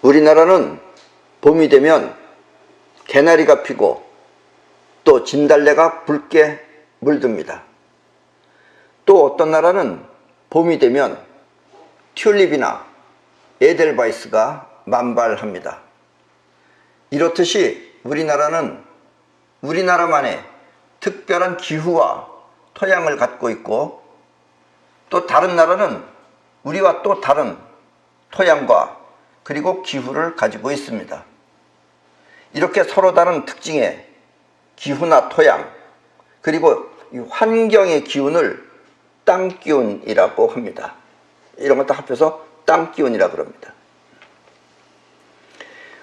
우리나라는 봄이 되면 개나리가 피고 또 진달래가 붉게 물듭니다. 또 어떤 나라는 봄이 되면 튤립이나 에델바이스가 만발합니다. 이렇듯이 우리나라는 우리나라만의 특별한 기후와 토양을 갖고 있고, 또 다른 나라는 우리와 또 다른 토양과 그리고 기후를 가지고 있습니다. 이렇게 서로 다른 특징의 기후나 토양, 그리고 이 환경의 기운을 땅기운이라고 합니다. 이런 것도 합해서 땅기운이라고 합니다.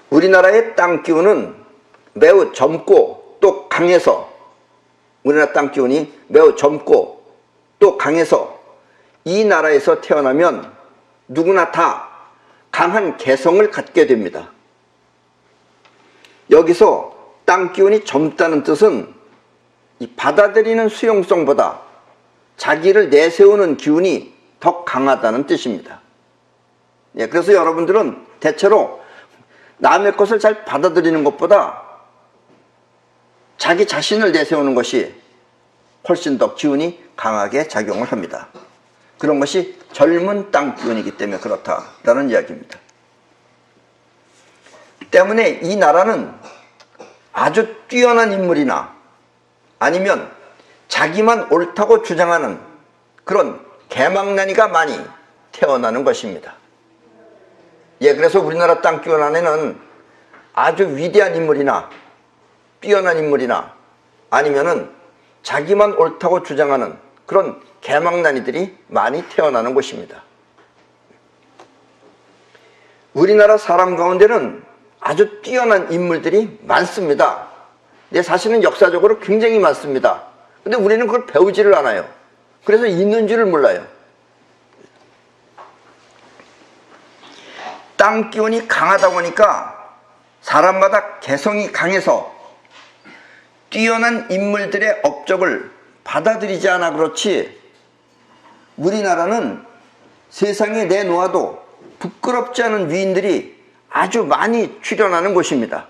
우리나라의 땅기운은 매우 젊고 또 강해서, 우리나라 땅기운이 매우 젊고 또 강해서 이 나라에서 태어나면 누구나 다 강한 개성을 갖게 됩니다. 여기서 땅기운이 젊다는 뜻은 이 받아들이는 수용성보다 자기를 내세우는 기운이 더 강하다는 뜻입니다. 예, 그래서 여러분들은 대체로 남의 것을 잘 받아들이는 것보다 자기 자신을 내세우는 것이 훨씬 더 기운이 강하게 작용을 합니다. 그런 것이 젊은 땅 기운이기 때문에 그렇다라는 이야기입니다. 때문에 이 나라는 아주 뛰어난 인물이나 아니면 자기만 옳다고 주장하는 그런 개망나니가 많이 태어나는 것입니다. 예, 그래서 우리나라 땅 기운 안에는 아주 위대한 인물이나 뛰어난 인물이나 아니면은 자기만 옳다고 주장하는 그런 개망나니들이 많이 태어나는 곳입니다. 우리나라 사람 가운데는 아주 뛰어난 인물들이 많습니다. 근데 사실은 역사적으로 굉장히 많습니다. 근데 우리는 그걸 배우지를 않아요. 그래서 있는 줄을 몰라요. 땅 기운이 강하다 보니까 사람마다 개성이 강해서 뛰어난 인물들의 업적을 받아들이지 않아 그렇지, 우리나라는 세상에 내놓아도 부끄럽지 않은 위인들이 아주 많이 출연하는 곳입니다.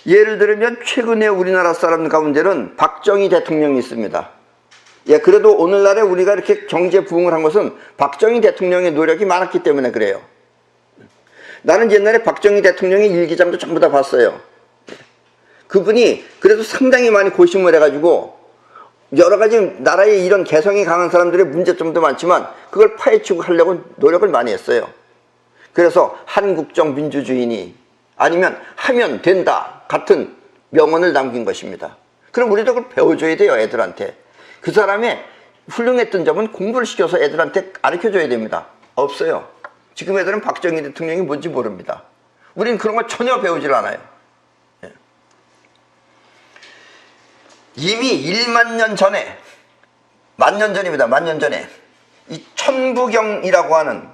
예를 들면 최근에 우리나라 사람 가운데는 박정희 대통령이 있습니다. 예, 그래도 오늘날에 우리가 이렇게 경제 부흥을 한 것은 박정희 대통령의 노력이 많았기 때문에 그래요. 나는 옛날에 박정희 대통령의 일기장도 전부 다 봤어요. 그분이 그래도 상당히 많이 고심을 해가지고 여러 가지 나라의 이런 개성이 강한 사람들의 문제점도 많지만 그걸 파헤치고 하려고 노력을 많이 했어요. 그래서 한국적 민주주의니 아니면 하면 된다 같은 명언을 남긴 것입니다. 그럼 우리도 그걸 배워줘야 돼요, 애들한테. 그 사람의 훌륭했던 점은 공부를 시켜서 애들한테 가르쳐줘야 됩니다. 없어요. 지금 애들은 박정희 대통령이 뭔지 모릅니다. 우리는 그런 걸 전혀 배우질 않아요. 이미 1만 년 전에, 만년 전입니다. 만년 전에 이 천부경이라고 하는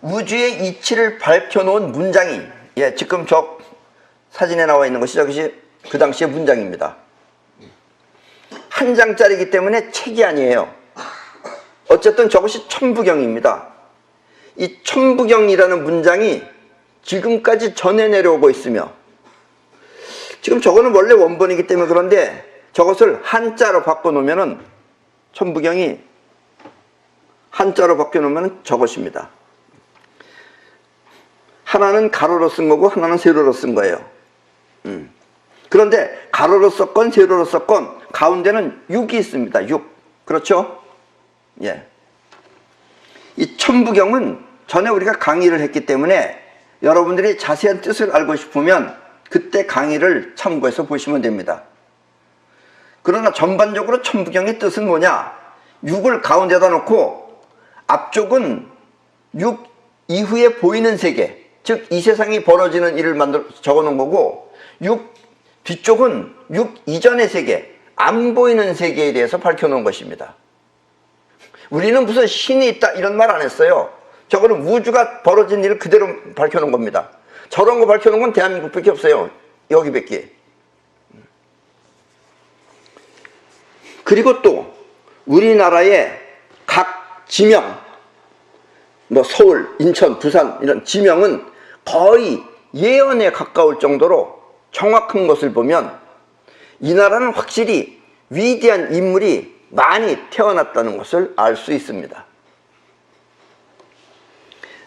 우주의 이치를 밝혀놓은 문장이, 예, 지금 저 사진에 나와 있는 것이 저것이 그 당시의 문장입니다. 한 장짜리이기 때문에 책이 아니에요. 어쨌든 저것이 천부경입니다. 이 천부경이라는 문장이 지금까지 전해 내려오고 있으며, 지금 저거는 원래 원본이기 때문에 그런데 저것을 한자로 바꿔놓으면은, 천부경이 한자로 바꿔놓으면 저것입니다. 하나는 가로로 쓴 거고 하나는 세로로 쓴 거예요. 그런데 가로로 썼건 세로로 썼건 가운데는 6이 있습니다. 6. 그렇죠? 예. 이 천부경은 전에 우리가 강의를 했기 때문에 여러분들이 자세한 뜻을 알고 싶으면 그때 강의를 참고해서 보시면 됩니다. 그러나 전반적으로 천부경의 뜻은 뭐냐? 6을 가운데다 놓고 앞쪽은 6 이후에 보이는 세계, 즉 이 세상이 벌어지는 일을 적어 놓은 거고, 6 뒤쪽은 6 이전의 세계, 안 보이는 세계에 대해서 밝혀 놓은 것입니다. 우리는 무슨 신이 있다 이런 말 안 했어요. 저거는 우주가 벌어진 일을 그대로 밝혀 놓은 겁니다. 저런 거 밝혀 놓은 건 대한민국밖에 없어요. 여기밖에. 그리고 또 우리나라의 각 지명, 뭐 서울, 인천, 부산 이런 지명은 거의 예언에 가까울 정도로 정확한 것을 보면 이 나라는 확실히 위대한 인물이 많이 태어났다는 것을 알 수 있습니다.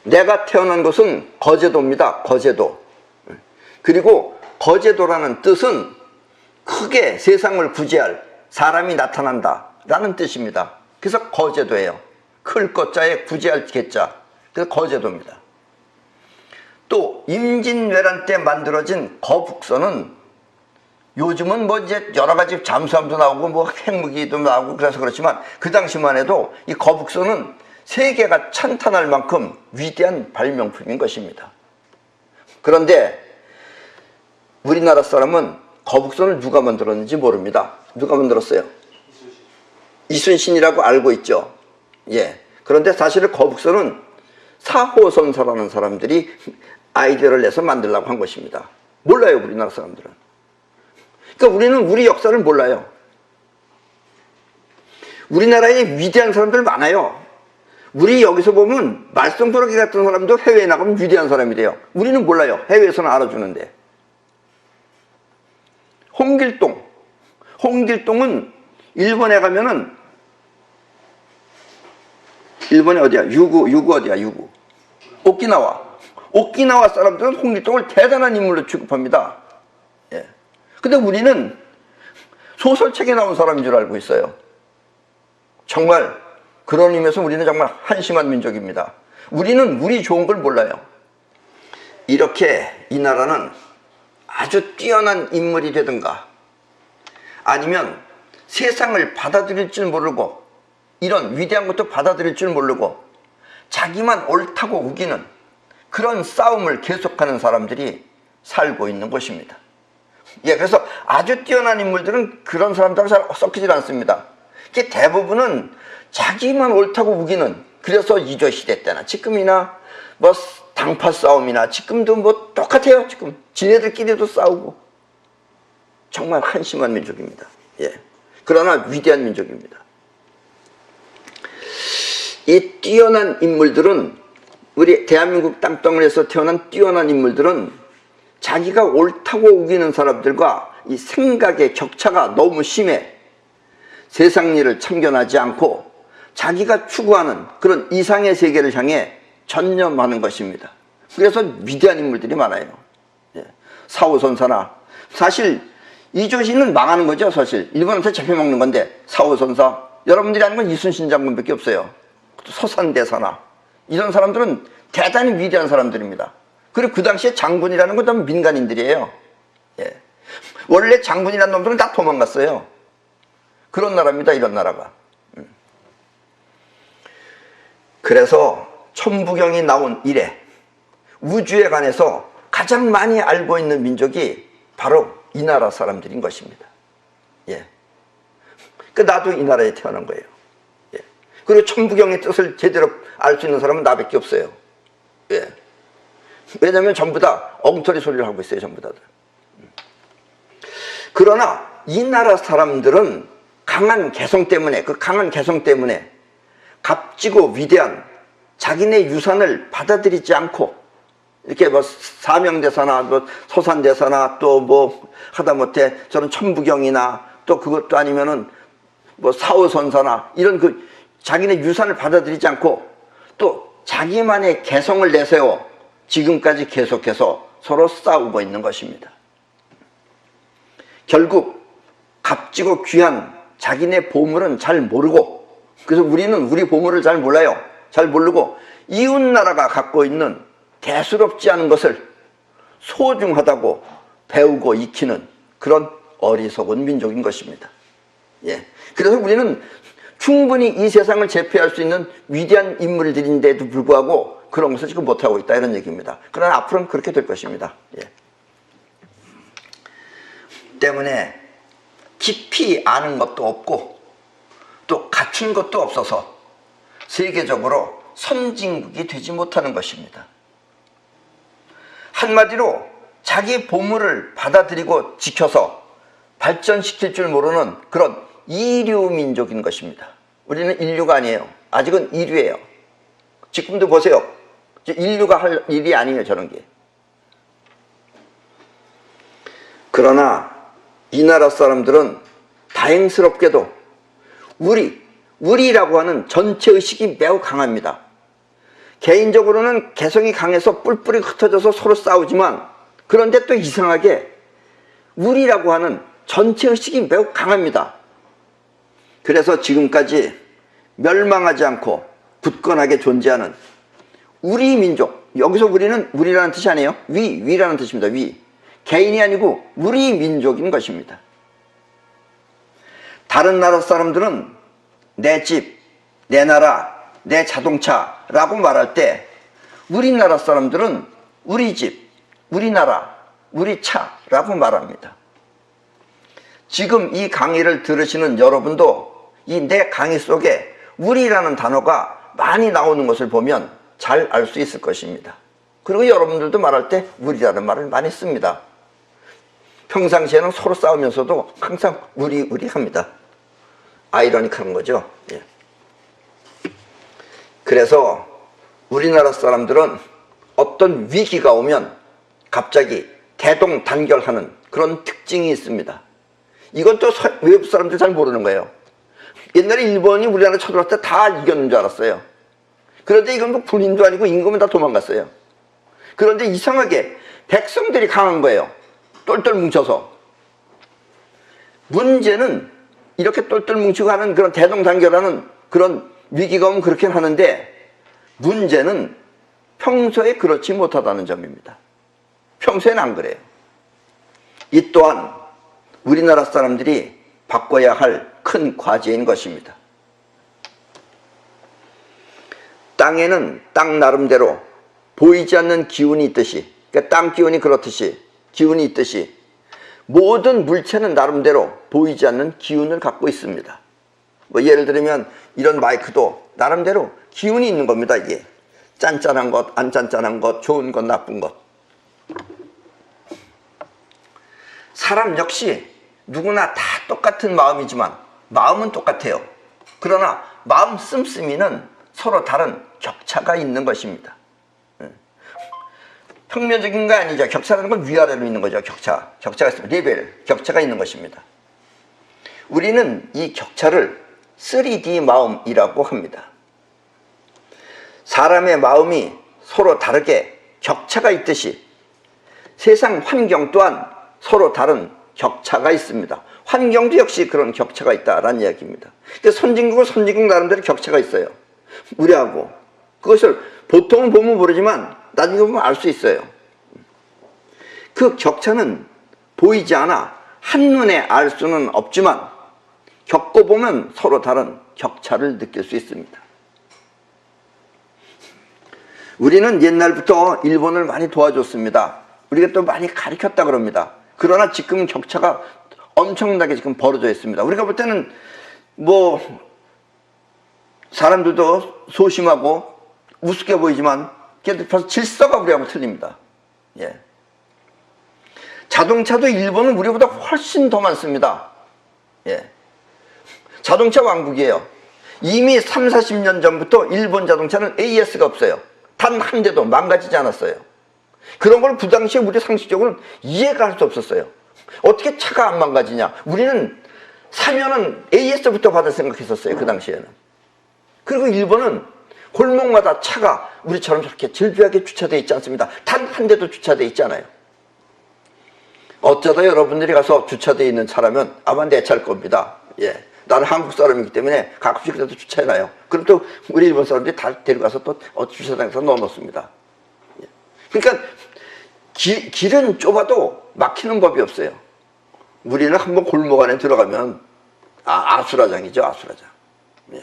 내가 태어난 곳은 거제도입니다. 거제도. 그리고 거제도라는 뜻은 크게 세상을 구제할 사람이 나타난다 라는 뜻입니다. 그래서 거제도예요. 클 거자에 구제할 개자. 그래서 거제도입니다. 또 임진왜란 때 만들어진 거북선은 요즘은 뭐 이제 여러 가지 잠수함도 나오고 뭐 핵무기도 나오고 그래서 그렇지만 그 당시만 해도 이 거북선은 세계가 찬탄할 만큼 위대한 발명품인 것입니다. 그런데 우리나라 사람은 거북선을 누가 만들었는지 모릅니다. 누가 만들었어요? 이순신이라고 알고 있죠. 예. 그런데 사실은 거북선은 사호선사라는 사람들이 아이디어를 내서 만들려고 한 것입니다. 몰라요, 우리나라 사람들은. 그러니까 우리는 우리 역사를 몰라요. 우리나라에 위대한 사람들 많아요. 우리 여기서 보면 말썽부러기 같은 사람도 해외에 나가면 위대한 사람이 돼요. 우리는 몰라요. 해외에서는 알아주는데. 홍길동은 일본에 가면은 일본에 어디야? 유구 어디야? 유구. 오키나와 사람들은 홍길동을 대단한 인물로 취급합니다. 예. 근데 우리는 소설책에 나온 사람인 줄 알고 있어요. 정말 그런 의미에서 우리는 정말 한심한 민족입니다. 우리는 우리 좋은 걸 몰라요. 이렇게 이 나라는 아주 뛰어난 인물이 되든가 아니면 세상을 받아들일 줄 모르고 이런 위대한 것도 받아들일 줄 모르고 자기만 옳다고 우기는 그런 싸움을 계속하는 사람들이 살고 있는 곳입니다. 예, 그래서 아주 뛰어난 인물들은 그런 사람들하고 잘 섞이질 않습니다. 대부분은 자기만 옳다고 우기는, 그래서 이조시대 때나 지금이나 뭐 당파 싸움이나 지금도 뭐 똑같아요. 지금 지네들끼리도 싸우고. 정말 한심한 민족입니다. 예. 그러나 위대한 민족입니다. 이 뛰어난 인물들은, 우리 대한민국 땅덩어리에서 태어난 뛰어난 인물들은 자기가 옳다고 우기는 사람들과 이 생각의 격차가 너무 심해 세상 일을 참견하지 않고 자기가 추구하는 그런 이상의 세계를 향해 전념하는 것입니다. 그래서 위대한 인물들이 많아요. 예. 사후선사나, 사실 이조시는 망하는 거죠. 사실 일본한테 잡혀먹는 건데, 사후선사, 여러분들이 아는 건 이순신 장군밖에 없어요. 서산대사나 이런 사람들은 대단히 위대한 사람들입니다. 그리고 그 당시에 장군이라는 건 다 민간인들이에요. 예. 원래 장군이라는 놈들은 다 도망갔어요. 그런 나라입니다, 이런 나라가. 그래서 천부경이 나온 이래 우주에 관해서 가장 많이 알고 있는 민족이 바로 이 나라 사람들인 것입니다. 예. 그 나도 이 나라에 태어난 거예요. 예. 그리고 천부경의 뜻을 제대로 알 수 있는 사람은 나밖에 없어요. 예. 왜냐하면 전부 다 엉터리 소리를 하고 있어요, 전부 다들. 그러나 이 나라 사람들은 강한 개성 때문에, 그 강한 개성 때문에 값지고 위대한 자기네 유산을 받아들이지 않고, 이렇게 뭐 사명대사나 뭐 서산대사나 또 뭐 하다못해 저는 천부경이나 또 그것도 아니면은 뭐 사후선사나 이런 그 자기네 유산을 받아들이지 않고 또 자기만의 개성을 내세워 지금까지 계속해서 서로 싸우고 있는 것입니다. 결국 값지고 귀한 자기네 보물은 잘 모르고, 그래서 우리는 우리 보물을 잘 몰라요. 잘 모르고 이웃나라가 갖고 있는 대수롭지 않은 것을 소중하다고 배우고 익히는 그런 어리석은 민족인 것입니다. 예. 그래서 우리는 충분히 이 세상을 제패할 수 있는 위대한 인물들인데도 불구하고 그런 것을 지금 못하고 있다, 이런 얘기입니다. 그러나 앞으로는 그렇게 될 것입니다. 예. 때문에 깊이 아는 것도 없고 또 갖춘 것도 없어서 세계적으로 선진국이 되지 못하는 것입니다. 한마디로 자기 보물을 받아들이고 지켜서 발전시킬 줄 모르는 그런 이류 민족인 것입니다. 우리는 인류가 아니에요. 아직은 이류예요. 지금도 보세요. 인류가 할 일이 아니에요, 저런 게. 그러나 이 나라 사람들은 다행스럽게도 우리라고 하는 전체의식이 매우 강합니다. 개인적으로는 개성이 강해서 뿔뿔이 흩어져서 서로 싸우지만, 그런데 또 이상하게 우리라고 하는 전체의식이 매우 강합니다. 그래서 지금까지 멸망하지 않고 굳건하게 존재하는 우리 민족, 여기서 우리라는 뜻이 아니에요. 위라는 뜻입니다. 위. 개인이 아니고 우리 민족인 것입니다. 다른 나라 사람들은 내 집, 내 나라, 내 자동차라고 말할 때, 우리나라 사람들은 우리 집, 우리 나라, 우리 차라고 말합니다. 지금 이 강의를 들으시는 여러분도 이 내 강의 속에 우리라는 단어가 많이 나오는 것을 보면 잘 알 수 있을 것입니다. 그리고 여러분들도 말할 때 우리라는 말을 많이 씁니다. 평상시에는 서로 싸우면서도 항상 우리 합니다. 아이러니컬한 거죠. 예. 그래서 우리나라 사람들은 어떤 위기가 오면 갑자기 대동단결하는 그런 특징이 있습니다. 이건 또 외국 사람들 잘 모르는 거예요. 옛날에 일본이 우리나라 쳐들어왔을 때 다 이겼는 줄 알았어요. 그런데 이건 뭐 군인도 아니고 임금은 다 도망갔어요. 그런데 이상하게 백성들이 강한 거예요. 똘똘 뭉쳐서. 문제는 이렇게 똘똘 뭉치고 하는 그런 대동단결하는 그런 위기가 오면 그렇게 하는데, 문제는 평소에 그렇지 못하다는 점입니다. 평소에는 안 그래요. 이 또한 우리나라 사람들이 바꿔야 할 큰 과제인 것입니다. 땅에는 땅 나름대로 보이지 않는 기운이 있듯이, 그러니까 땅 기운이 그렇듯이, 기운이 있듯이 모든 물체는 나름대로 보이지 않는 기운을 갖고 있습니다. 뭐 예를 들면 이런 마이크도 나름대로 기운이 있는 겁니다. 이게 짠짠한 것, 안 짠짠한 것, 좋은 것, 나쁜 것. 사람 역시 누구나 다 똑같은 마음이지만 마음은 똑같아요. 그러나 마음 씀씀이는 서로 다른 격차가 있는 것입니다. 평면적인 거 아니죠. 격차라는 건 위아래로 있는 거죠. 격차가 있습니다. 레벨, 격차가 있는 것입니다. 우리는 이 격차를 3D 마음이라고 합니다. 사람의 마음이 서로 다르게 격차가 있듯이 세상 환경 또한 서로 다른 격차가 있습니다. 환경도 역시 그런 격차가 있다라는 이야기입니다. 선진국은 선진국 나름대로 격차가 있어요. 우리하고. 그것을 보통은 보면 모르지만 나중에 보면 알 수 있어요. 그 격차는 보이지 않아 한눈에 알 수는 없지만 겪어보면 서로 다른 격차를 느낄 수 있습니다. 우리는 옛날부터 일본을 많이 도와줬습니다. 우리가 또 많이 가르쳤다 그럽니다. 그러나 지금 격차가 엄청나게 지금 벌어져 있습니다. 우리가 볼 때는 뭐 사람들도 소심하고 우습게 보이지만 벌써 질서가 우리하고 틀립니다. 예. 자동차도 일본은 우리보다 훨씬 더 많습니다. 예. 자동차 왕국이에요. 이미 3, 40년 전부터 일본 자동차는 AS가 없어요. 단 한 대도 망가지지 않았어요. 그런 걸 그 당시에 우리 상식적으로는 이해가 할 수 없었어요. 어떻게 차가 안 망가지냐. 우리는 사면은 AS부터 받을 생각했었어요. 그 당시에는. 그리고 일본은 골목마다 차가 우리처럼 저렇게 질비하게 주차되어 있지 않습니다. 단 한 대도 주차되어 있지 않아요. 어쩌다 여러분들이 가서 주차되어 있는 차라면 아마 내 차일 겁니다. 예. 나는 한국 사람이기 때문에 가끔씩 그래도 주차해놔요. 그럼 또 우리 일본 사람들이 다 데려가서 또 주차장에서 넣어놓습니다. 예. 그러니까 길은 좁아도 막히는 법이 없어요. 우리는 한번 골목 안에 들어가면 아수라장이죠. 아수라장. 예.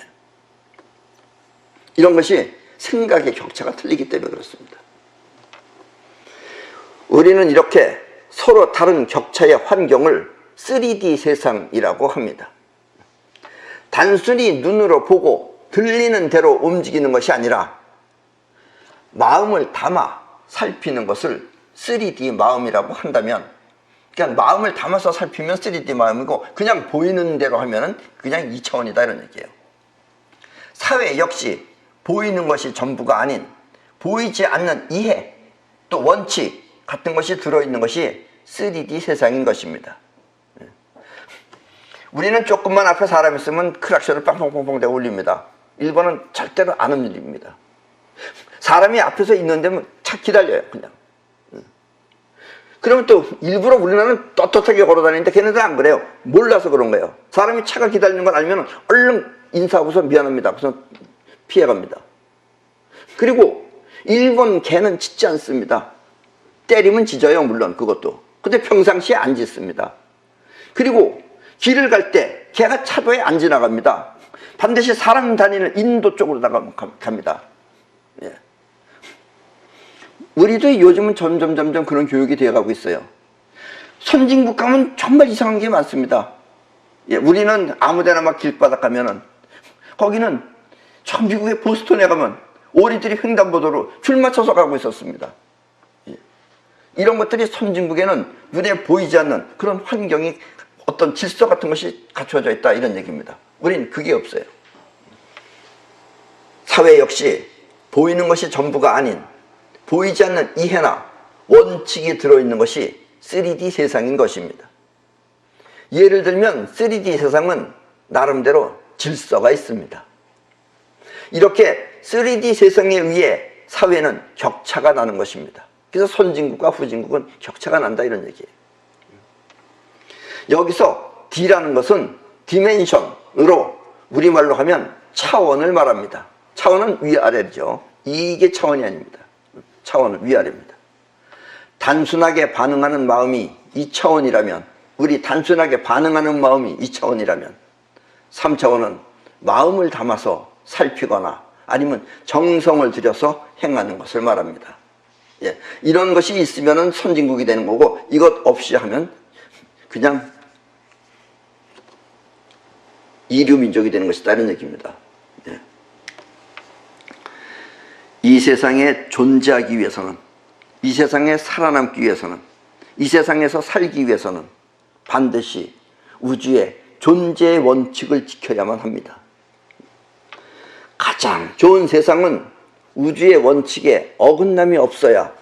이런 것이 생각의 격차가 틀리기 때문에 그렇습니다. 우리는 이렇게 서로 다른 격차의 환경을 3D 세상이라고 합니다. 단순히 눈으로 보고 들리는 대로 움직이는 것이 아니라 마음을 담아 살피는 것을 3D 마음이라고 한다면, 그냥 마음을 담아서 살피면 3D 마음이고 그냥 보이는 대로 하면 그냥 2차원이다 이런 얘기예요. 사회 역시 보이는 것이 전부가 아닌 보이지 않는 이해 또 원칙 같은 것이 들어있는 것이 3D 세상인 것입니다. 우리는 조금만 앞에 사람 있으면 크락션을 빵빵빵빵 대고 울립니다. 일본은 절대로 안 울립니다. 사람이 앞에서 있는데 착 기다려요 그냥. 그러면 또 일부러 우리나라는 떳떳하게 걸어다니는데 걔네들은 안 그래요. 몰라서 그런 거예요. 사람이 차가 기다리는 걸 알면 얼른 인사하고서 미안합니다. 그래서 피해갑니다. 그리고 일본 개는 짖지 않습니다. 때리면 짖어요 물론 그것도. 근데 평상시에 안 짖습니다. 그리고 길을 갈 때 개가 차도에 안 지나갑니다. 반드시 사람 다니는 인도 쪽으로다가 갑니다. 예. 우리도 요즘은 점점 그런 교육이 되어가고 있어요. 선진국 가면 정말 이상한 게 많습니다. 예, 우리는 아무데나 막 길바닥 가면은 거기는 저 미국의 보스턴에 가면 오리들이 횡단보도로 줄 맞춰서 가고 있었습니다. 예. 이런 것들이 선진국에는 눈에 보이지 않는 그런 환경이 어떤 질서 같은 것이 갖춰져 있다 이런 얘기입니다. 우린 그게 없어요. 사회 역시 보이는 것이 전부가 아닌 보이지 않는 이해나 원칙이 들어있는 것이 3D 세상인 것입니다. 예를 들면 3D 세상은 나름대로 질서가 있습니다. 이렇게 3D 세상에 의해 사회는 격차가 나는 것입니다. 그래서 선진국과 후진국은 격차가 난다 이런 얘기예요. 여기서 D라는 것은 디멘션으로 우리말로 하면 차원을 말합니다. 차원은 위아래죠. 이게 차원이 아닙니다. 차원은 위아래입니다. 단순하게 반응하는 마음이 2차원이라면 우리 단순하게 반응하는 마음이 2차원이라면 3차원은 마음을 담아서 살피거나 아니면 정성을 들여서 행하는 것을 말합니다. 예, 이런 것이 있으면 선진국이 되는 거고 이것 없이 하면 그냥 이류민족이 되는 것이다 이런 얘기입니다. 예. 이 세상에 존재하기 위해서는 이 세상에 살아남기 위해서는 이 세상에서 살기 위해서는 반드시 우주의 존재의 원칙을 지켜야만 합니다. 가장 좋은 세상은 우주의 원칙에 어긋남이 없어야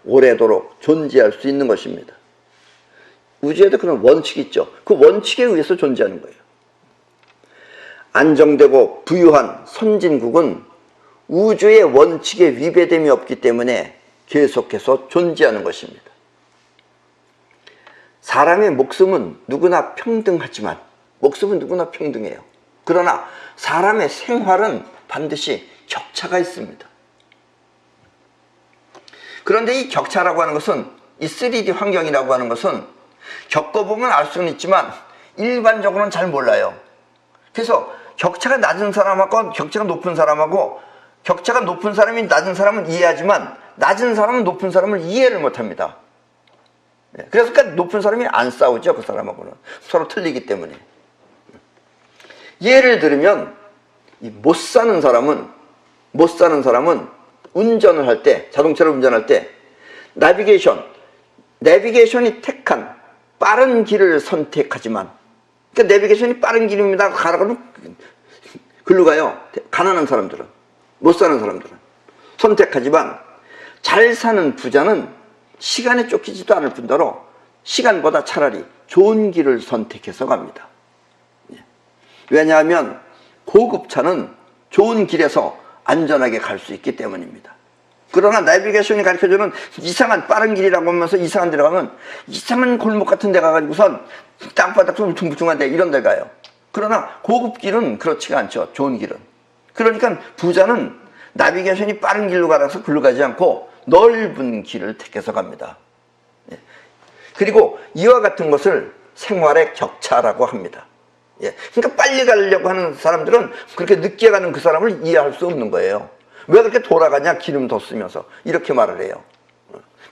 오래도록 존재할 수 있는 것입니다. 우주에도 그런 원칙이 있죠. 그 원칙에 의해서 존재하는 거예요. 안정되고 부유한 선진국은 우주의 원칙에 위배됨이 없기 때문에 계속해서 존재하는 것입니다. 사람의 목숨은 누구나 평등하지만 목숨은 누구나 평등해요. 그러나 사람의 생활은 반드시 격차가 있습니다. 그런데 이 격차라고 하는 것은 이 3D 환경이라고 하는 것은 겪어보면 알 수는 있지만 일반적으로는 잘 몰라요. 그래서 격차가 낮은 사람하고 격차가 높은 사람하고 격차가 높은 사람이 낮은 사람은 이해하지만 낮은 사람은 높은 사람을 이해를 못합니다. 그래서 그러니까 높은 사람이 안 싸우죠. 그 사람하고는 서로 틀리기 때문에. 예를 들면 못 사는 사람은 운전을 할 때 자동차를 운전할 때 내비게이션이 택한 빠른 길을 선택하지만 그러니까 내비게이션이 빠른 길입니다. 가라고 글로 가요. 가난한 사람들은 못 사는 사람들은 선택하지만 잘 사는 부자는 시간에 쫓기지도 않을 뿐더러 시간보다 차라리 좋은 길을 선택해서 갑니다. 왜냐하면 고급차는 좋은 길에서 안전하게 갈 수 있기 때문입니다. 그러나 내비게이션이 가르쳐주는 이상한 빠른 길이라고 하면서 이상한 데 가면 이상한 골목 같은 데 가가지고선 땅바닥 좀 울퉁불퉁한 데 이런 데 가요. 그러나 고급 길은 그렇지가 않죠. 좋은 길은. 그러니까 부자는 내비게이션이 빠른 길로 가라서 글로 가지 않고 넓은 길을 택해서 갑니다. 그리고 이와 같은 것을 생활의 격차라고 합니다. 그러니까 빨리 가려고 하는 사람들은 그렇게 늦게 가는 그 사람을 이해할 수 없는 거예요. 왜 그렇게 돌아가냐 기름 더 쓰면서 이렇게 말을 해요.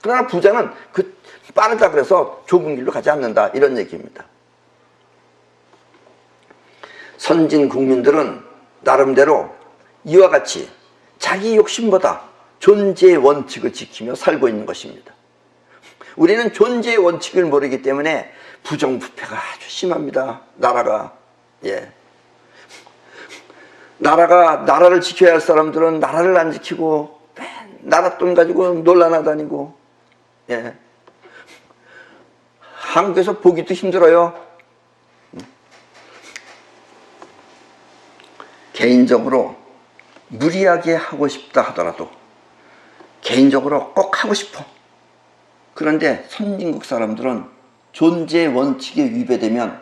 그러나 부자는 그 빠르다 그래서 좁은 길로 가지 않는다 이런 얘기입니다. 선진 국민들은 나름대로 이와 같이 자기 욕심보다 존재의 원칙을 지키며 살고 있는 것입니다. 우리는 존재의 원칙을 모르기 때문에 부정부패가 아주 심합니다. 나라가. 나라를 지켜야 할 사람들은 나라를 안 지키고 나라 돈 가지고 놀라나 다니고. 예. 한국에서 보기도 힘들어요. 개인적으로 무리하게 하고 싶다 하더라도 개인적으로 꼭 하고 싶어. 그런데 선진국 사람들은 존재의 원칙에 위배되면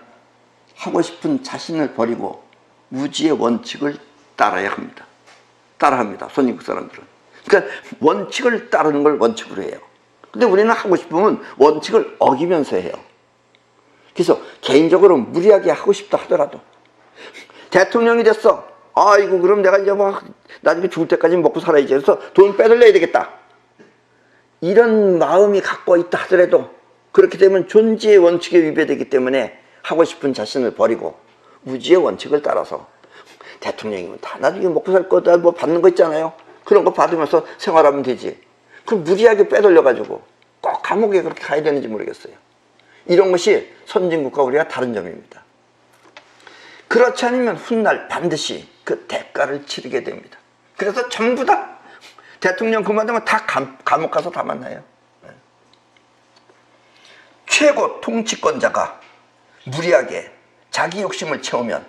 하고 싶은 자신을 버리고 무지의 원칙을 따라야 합니다. 따라합니다. 선진국 사람들은. 그러니까 원칙을 따르는 걸 원칙으로 해요. 근데 우리는 하고 싶으면 원칙을 어기면서 해요. 그래서 개인적으로 무리하게 하고 싶다 하더라도 대통령이 됐어. 아이고 그럼 내가 이제 막 나중에 죽을 때까지 먹고 살아야지. 그래서 돈 빼돌려야 되겠다. 이런 마음이 갖고 있다 하더라도 그렇게 되면 존재의 원칙에 위배되기 때문에 하고 싶은 자신을 버리고 무지의 원칙을 따라서 대통령이면 다 나중에 먹고 살 거다 뭐 받는 거 있잖아요. 그런 거 받으면서 생활하면 되지. 그럼 무리하게 빼돌려가지고 꼭 감옥에 그렇게 가야 되는지 모르겠어요. 이런 것이 선진국과 우리가 다른 점입니다. 그렇지 않으면 훗날 반드시 그 대가를 치르게 됩니다. 그래서 전부 다 대통령 그만두면 다 감옥 가서 다 만나요. 최고 통치권자가 무리하게 자기 욕심을 채우면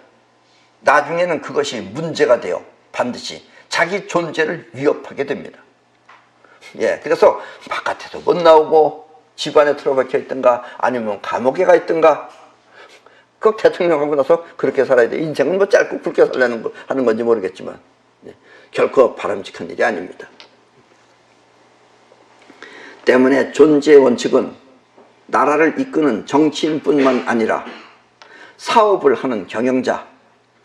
나중에는 그것이 문제가 되어 반드시 자기 존재를 위협하게 됩니다. 예, 그래서 바깥에도 못 나오고 집안에 틀어박혀 있든가 아니면 감옥에 가 있든가 꼭 대통령 하고 나서 그렇게 살아야 돼. 인생은 뭐 짧고 굵게 살려는 거 하는 건지 모르겠지만 결코 바람직한 일이 아닙니다. 때문에 존재의 원칙은 나라를 이끄는 정치인뿐만 아니라 사업을 하는 경영자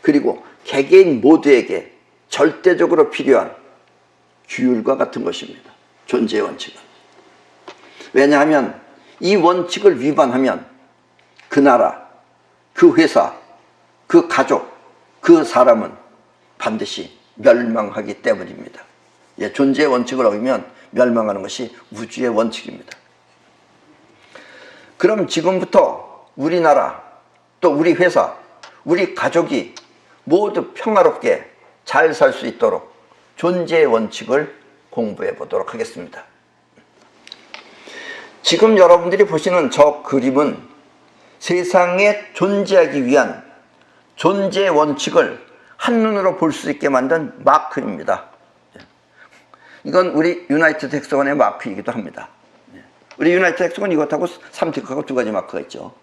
그리고 개개인 모두에게 절대적으로 필요한 규율과 같은 것입니다. 존재의 원칙은. 왜냐하면 이 원칙을 위반하면 그 나라, 그 회사, 그 가족, 그 사람은 반드시 멸망하기 때문입니다. 예, 존재의 원칙을 어기면 멸망하는 것이 우주의 원칙입니다. 그럼 지금부터 우리나라, 또 우리 회사, 우리 가족이 모두 평화롭게 잘 살 수 있도록 존재의 원칙을 공부해 보도록 하겠습니다. 지금 여러분들이 보시는 저 그림은 세상에 존재하기 위한 존재의 원칙을 한눈으로 볼 수 있게 만든 마크입니다. 이건 우리 유나이티드 헥사곤의 마크이기도 합니다. 우리 유나이티드 헥사곤 이것하고 3티크하고 두 가지 마크가 있죠.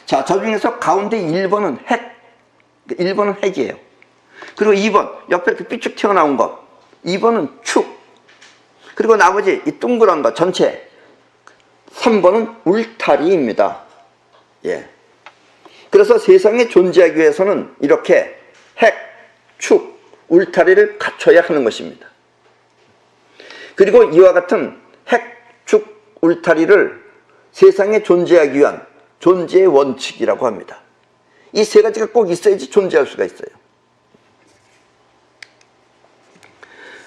자, 저 중에서 가운데 1번은 핵, 1번은 핵이에요. 그리고 2번, 옆에 이렇게 삐쭉 튀어나온 것, 2번은 축, 그리고 나머지 이 동그란 것 전체, 3번은 울타리입니다. 예. 그래서 세상에 존재하기 위해서는 이렇게 핵, 축, 울타리를 갖춰야 하는 것입니다. 그리고 이와 같은 핵, 축, 울타리를 세상에 존재하기 위한 존재의 원칙이라고 합니다. 이 세 가지가 꼭 있어야지 존재할 수가 있어요.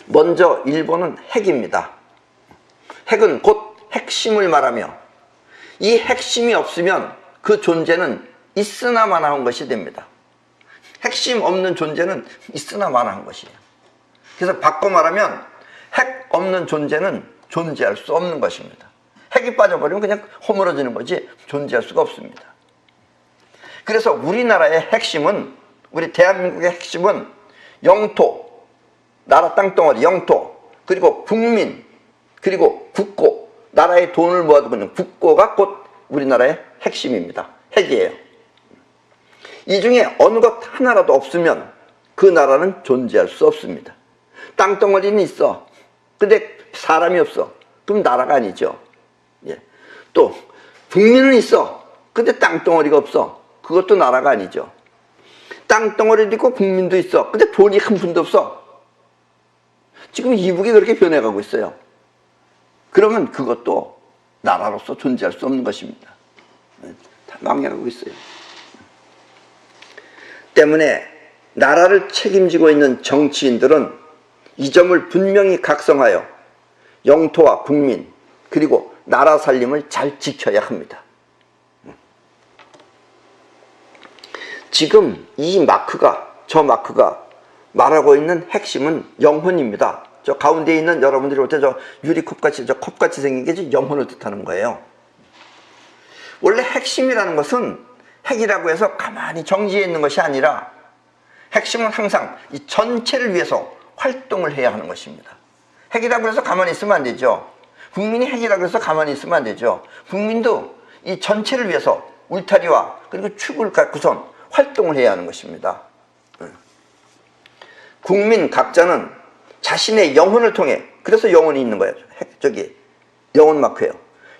먼저 1번은 핵입니다. 핵은 곧 핵심을 말하며 이 핵심이 없으면 그 존재는 있으나 마나한 것이 됩니다. 핵심 없는 존재는 있으나 마나한 것이에요. 그래서 바꿔 말하면 핵 없는 존재는 존재할 수 없는 것입니다. 핵이 빠져버리면 그냥 허물어지는 거지 존재할 수가 없습니다. 그래서 우리나라의 핵심은, 우리 대한민국의 핵심은 영토, 나라 땅덩어리, 영토, 그리고 국민, 그리고 국고, 나라의 돈을 모아두고 있는 국고가 곧 우리나라의 핵심입니다. 핵이에요. 이 중에 어느 것 하나라도 없으면 그 나라는 존재할 수 없습니다. 땅덩어리는 있어. 근데 사람이 없어. 그럼 나라가 아니죠. 예. 또 국민은 있어. 근데 땅덩어리가 없어. 그것도 나라가 아니죠. 땅덩어리도 있고 국민도 있어. 근데 돈이 한 푼도 없어. 지금 이북이 그렇게 변해가고 있어요. 그러면 그것도 나라로서 존재할 수 없는 것입니다. 다 망해가고 있어요. 때문에 나라를 책임지고 있는 정치인들은 이 점을 분명히 각성하여 영토와 국민 그리고 나라 살림을 잘 지켜야 합니다. 지금 이 마크가, 저 마크가 말하고 있는 핵심은 영혼입니다. 저 가운데 있는 여러분들이 볼 때 저 유리컵같이 저 컵같이 생긴 게 영혼을 뜻하는 거예요. 원래 핵심이라는 것은 핵이라고 해서 가만히 정지해 있는 것이 아니라 핵심은 항상 이 전체를 위해서 활동을 해야 하는 것입니다. 핵이라고 해서 가만히 있으면 안 되죠. 국민이 핵이라고 해서 가만히 있으면 안 되죠. 국민도 이 전체를 위해서 울타리와 그리고 축을 갖고선 활동을 해야 하는 것입니다. 국민 각자는 자신의 영혼을 통해, 그래서 영혼이 있는 거예요. 저기 영혼 마크예요.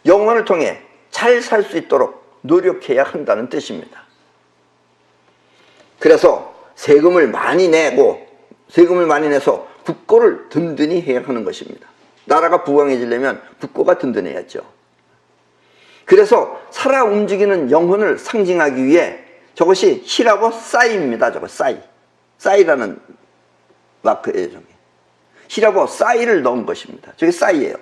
영혼을 통해 잘 살 수 있도록 노력해야 한다는 뜻입니다. 그래서 세금을 많이 내서 국고를 든든히 해야 하는 것입니다. 나라가 부강해지려면 국고가 든든해야죠. 그래서 살아 움직이는 영혼을 상징하기 위해 저것이 히라보 싸이입니다. 저거 싸이라는 마크예요. 저기 히라보 싸이를 넣은 것입니다. 저게 싸이예요.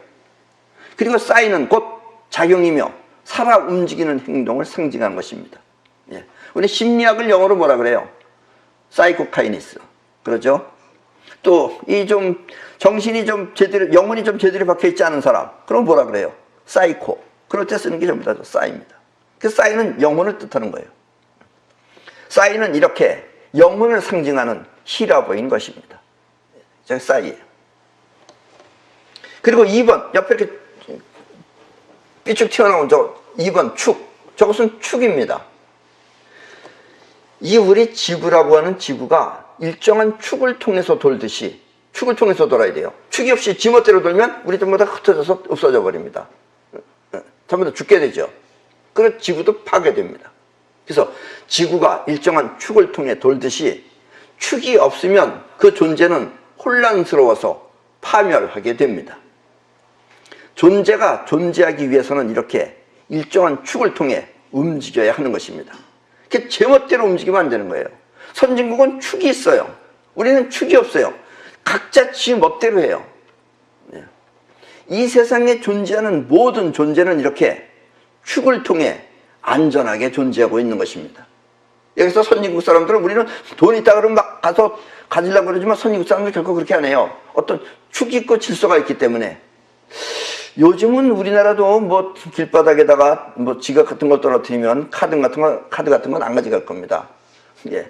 그리고 싸이는 곧 작용이며 살아 움직이는 행동을 상징하는 것입니다. 예. 우리 심리학을 영어로 뭐라 그래요? 사이코카이니스. 그러죠? 또 이 좀 정신이 좀 제대로, 영혼이 좀 제대로 박혀 있지 않은 사람, 그럼 뭐라 그래요? 사이코. 그럴 때 쓰는 게 전부 다 싸이입니다. 그 싸이는 영혼을 뜻하는 거예요. 싸이는 이렇게 영혼을 상징하는 히라보인 것입니다. 저 싸이예요. 그리고 2번 옆에 이렇게 삐쭉 튀어나온 저 2번 축, 저것은 축입니다. 이 우리 지구라고 하는 지구가 일정한 축을 통해서 돌듯이 축을 통해서 돌아야 돼요. 축이 없이 지멋대로 돌면 우리 전부 다 흩어져서 없어져 버립니다. 전부 다 죽게 되죠. 그래서 지구도 파괴됩니다. 그래서 지구가 일정한 축을 통해 돌듯이 축이 없으면 그 존재는 혼란스러워서 파멸하게 됩니다. 존재가 존재하기 위해서는 이렇게 일정한 축을 통해 움직여야 하는 것입니다. 그게 제멋대로 움직이면 안 되는 거예요. 선진국은 축이 있어요. 우리는 축이 없어요. 각자 지 멋대로 해요. 이 세상에 존재하는 모든 존재는 이렇게 축을 통해 안전하게 존재하고 있는 것입니다. 여기서 선진국 사람들은 우리는 돈 있다 그러면 막 가서 가지려고 그러지만 선진국 사람들은 결코 그렇게 안 해요. 어떤 축이 있고 질서가 있기 때문에. 요즘은 우리나라도 뭐 길바닥에다가 뭐 지갑 같은 걸 떨어뜨리면 카드 같은 건 안 가져갈 겁니다. 예.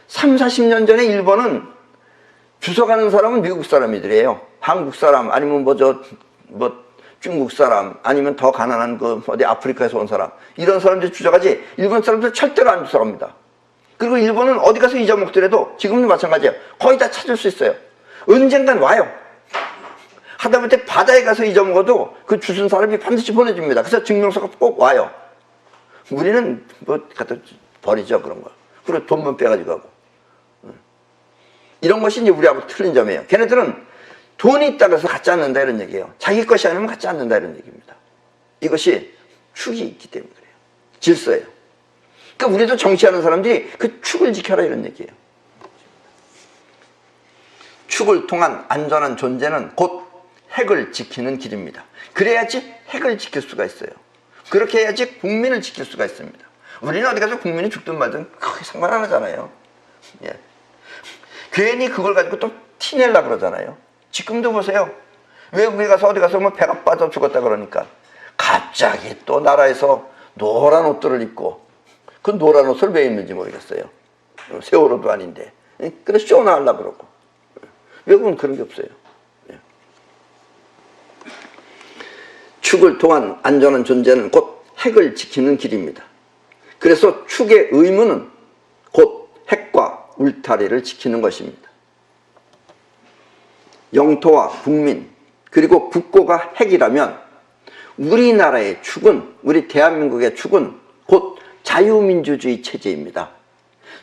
3, 40년 전에 일본은 주워 가는 사람은 미국 사람이더래요. 한국 사람 아니면 중국 사람 아니면 더 가난한 어디 아프리카에서 온 사람, 이런 사람들이 주워가지 일본 사람들 절대로 안 주워갑니다. 그리고 일본은 어디 가서 잊어먹더라도 지금도 마찬가지예요. 거의 다 찾을 수 있어요. 언젠간 와요. 하다못해 바다에 가서 잊어먹어도 그 주순 사람이 반드시 보내줍니다. 그래서 증명서가 꼭 와요. 우리는 뭐 갖다 버리죠, 그런 거. 그리고 돈만 빼가지고 가고. 이런 것이 이제 우리하고 틀린 점이에요. 걔네들은 돈이 있다고 해서 갖지 않는다 이런 얘기예요. 자기 것이 아니면 갖지 않는다 이런 얘기입니다. 이것이 축이 있기 때문에 그래요. 질서예요. 그러니까 우리도 정치하는 사람들이 그 축을 지켜라 이런 얘기예요. 축을 통한 안전한 존재는 곧 핵을 지키는 길입니다. 그래야지 핵을 지킬 수가 있어요. 그렇게 해야지 국민을 지킬 수가 있습니다. 우리는 어디 가서 국민이 죽든 말든 크게 상관 안 하잖아요. 예. 괜히 그걸 가지고 또 티내려고 그러잖아요. 지금도 보세요. 외국에 가서 어디 가서 뭐 배가 빠져 죽었다 그러니까 갑자기 또 나라에서 노란 옷들을 입고, 그 노란 옷을 왜 입는지 모르겠어요. 세월호도 아닌데. 그래서 쇼나하려고 그러고. 외국은 그런 게 없어요. 축을 통한 안전한 존재는 곧 핵을 지키는 길입니다. 그래서 축의 의무는 곧 핵과 울타리를 지키는 것입니다. 영토와 국민 그리고 국고가 핵이라면 우리나라의 축은, 우리 대한민국의 축은 곧 자유민주주의 체제입니다.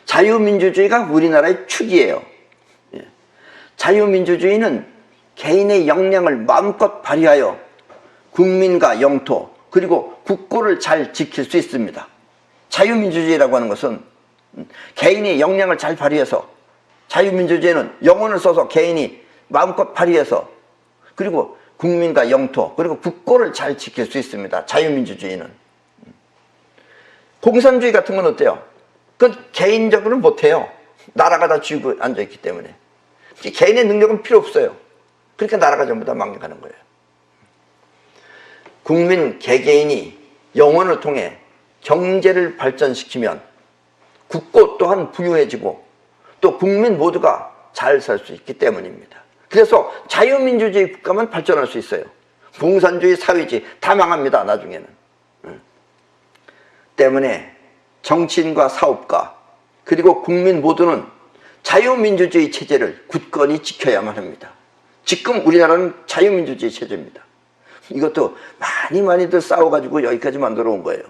자유민주주의가 우리나라의 축이에요. 자유민주주의는 개인의 역량을 마음껏 발휘하여 국민과 영토 그리고 국고를 잘 지킬 수 있습니다. 자유민주주의라고 하는 것은 개인의 역량을 잘 발휘해서, 자유민주주의는 영혼을 써서 개인이 마음껏 발휘해서 그리고 국민과 영토 그리고 국고를 잘 지킬 수 있습니다. 자유민주주의는. 공산주의 같은 건 어때요? 그건 개인적으로는 못해요. 나라가 다 쥐고 앉아있기 때문에. 개인의 능력은 필요 없어요. 그러니까 나라가 전부 다 망가는 거예요. 국민 개개인이 영혼을 통해 경제를 발전시키면 국고 또한 부유해지고 또 국민 모두가 잘 살 수 있기 때문입니다. 그래서 자유민주주의 국가만 발전할 수 있어요. 공산주의, 사회주의 다 망합니다, 나중에는. 때문에 정치인과 사업가 그리고 국민 모두는 자유민주주의 체제를 굳건히 지켜야만 합니다. 지금 우리나라는 자유민주주의 체제입니다. 이것도 많이들 싸워가지고 여기까지 만들어 온 거예요.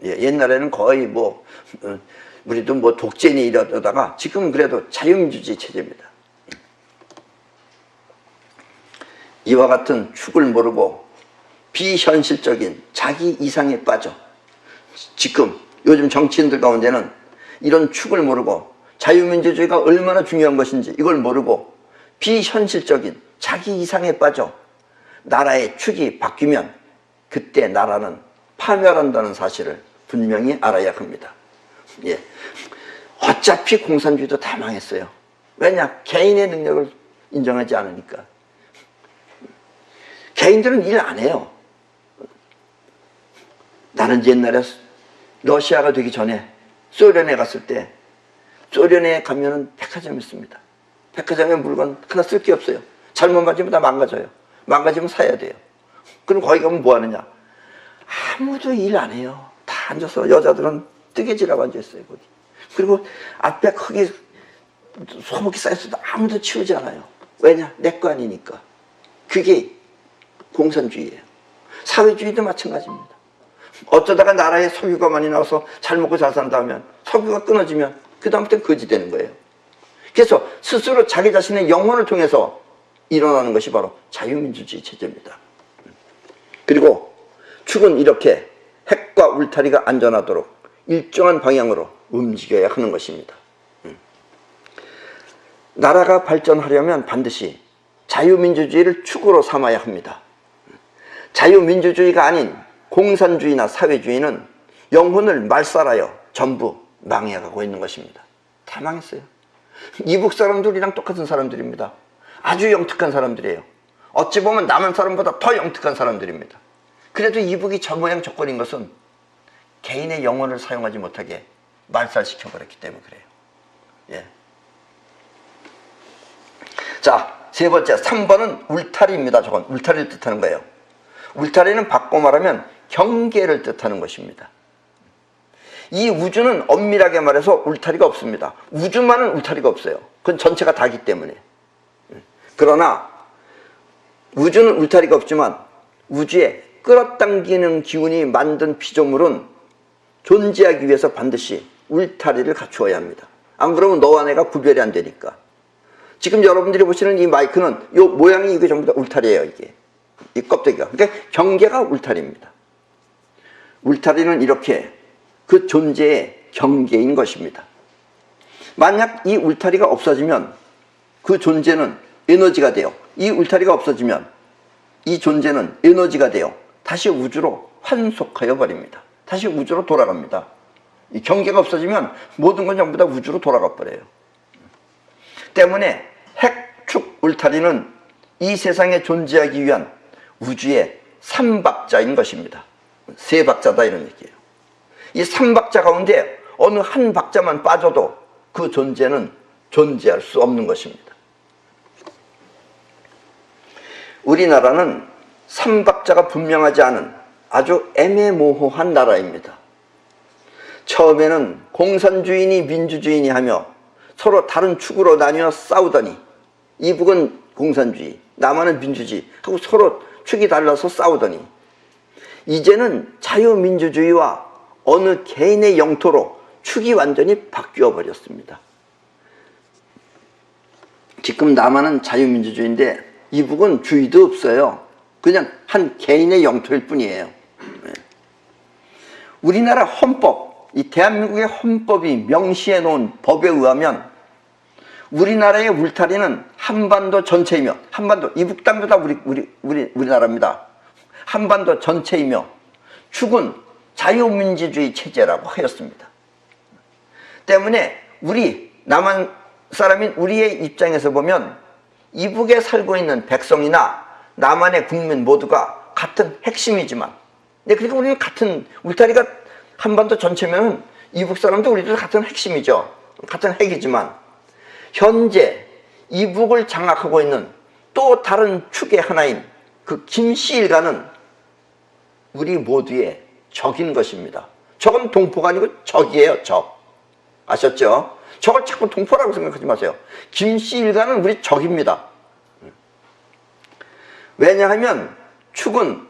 예, 옛날에는 거의 우리도 독재니 이러다가 지금은 그래도 자유민주주의 체제입니다. 이와 같은 축을 모르고 비현실적인 자기 이상에 빠져 지금 요즘 정치인들 가운데는 이런 축을 모르고 자유민주주의가 얼마나 중요한 것인지 이걸 모르고 비현실적인 자기 이상에 빠져 나라의 축이 바뀌면 그때 나라는 파멸한다는 사실을 분명히 알아야 합니다. 예. 어차피 공산주의도 다 망했어요. 왜냐? 개인의 능력을 인정하지 않으니까. 개인들은 일 안 해요. 나는 옛날에 러시아가 되기 전에 소련에 갔을 때 소련에 가면은 백화점이 있습니다. 백화점에 물건 하나 쓸 게 없어요. 잘못 맞으면 다 망가져요. 망가지면 사야 돼요. 그럼 거기 가면 뭐 하느냐? 아무도 일 안 해요. 다 앉아서 여자들은 뜨개질하고 앉아있어요. 거기. 그리고 앞에 크게 소복이 쌓였어도 아무도 치우지 않아요. 왜냐? 내 거 아니니까. 그게 공산주의예요. 사회주의도 마찬가지입니다. 어쩌다가 나라에 석유가 많이 나와서 잘 먹고 잘 산다 하면 석유가 끊어지면 그 다음부터는 거지 되는 거예요. 그래서 스스로 자기 자신의 영혼을 통해서 일어나는 것이 바로 자유민주주의 체제입니다. 그리고 축은 이렇게 핵과 울타리가 안전하도록 일정한 방향으로 움직여야 하는 것입니다. 나라가 발전하려면 반드시 자유민주주의를 축으로 삼아야 합니다. 자유민주주의가 아닌 공산주의나 사회주의는 영혼을 말살하여 전부 망해가고 있는 것입니다. 다 망했어요. 이북 사람들이랑 똑같은 사람들입니다. 아주 영특한 사람들이에요. 어찌 보면 남한 사람보다 더 영특한 사람들입니다. 그래도 이북이 저 모양 조건인 것은 개인의 영혼을 사용하지 못하게 말살시켜버렸기 때문에 그래요. 예. 자, 세 번째 3번은 울타리입니다. 저건 울타리를 뜻하는 거예요. 울타리는 바꿔 말하면 경계를 뜻하는 것입니다. 이 우주는 엄밀하게 말해서 울타리가 없습니다. 우주만은 울타리가 없어요. 그건 전체가 다기 때문에. 그러나 우주는 울타리가 없지만 우주에 끌어당기는 기운이 만든 피조물은 존재하기 위해서 반드시 울타리를 갖추어야 합니다. 안 그러면 너와 내가 구별이 안 되니까. 지금 여러분들이 보시는 이 마이크는 이 모양이 이게 전부 다 울타리예요. 이게 이 껍데기가. 그러니까 경계가 울타리입니다. 울타리는 이렇게 그 존재의 경계인 것입니다. 만약 이 울타리가 없어지면 그 존재는 에너지가 돼요. 이 울타리가 없어지면 이 존재는 에너지가 돼요. 다시 우주로 환속하여 버립니다. 다시 우주로 돌아갑니다. 이 경계가 없어지면 모든 건 전부 다 우주로 돌아가 버려요. 때문에 핵축 울타리는 이 세상에 존재하기 위한 우주의 삼박자인 것입니다. 세 박자다 이런 얘기예요. 이 삼박자 가운데 어느 한 박자만 빠져도 그 존재는 존재할 수 없는 것입니다. 우리나라는 삼박자가 분명하지 않은 아주 애매모호한 나라입니다. 처음에는 공산주의니 민주주의니 하며 서로 다른 축으로 나뉘어 싸우더니 이북은 공산주의, 남한은 민주주의 하고 서로 축이 달라서 싸우더니 이제는 자유민주주의와 어느 개인의 영토로 축이 완전히 바뀌어 버렸습니다. 지금 남한은 자유민주주의인데 이북은 주의도 없어요. 그냥 한 개인의 영토일 뿐이에요. 우리나라 헌법, 이 대한민국의 헌법이 명시해 놓은 법에 의하면 우리나라의 울타리는 한반도 전체이며, 한반도 이북 땅도 다 우리나라입니다. 한반도 전체이며 축은 자유민주주의 체제라고 하였습니다. 때문에 우리 남한 사람인 우리의 입장에서 보면 이북에 살고 있는 백성이나 남한의 국민 모두가 같은 핵심이지만, 그러니까 우리는 같은, 울타리가 한반도 전체면 이북 사람도 우리도 같은 핵심이죠. 같은 핵이지만 현재 이북을 장악하고 있는 또 다른 축의 하나인 그 김씨 일가는 우리 모두의 적인 것입니다. 적은 동포가 아니고 적이에요. 적. 아셨죠? 저걸 자꾸 동포라고 생각하지 마세요. 김씨 일가는 우리 적입니다. 왜냐하면 축은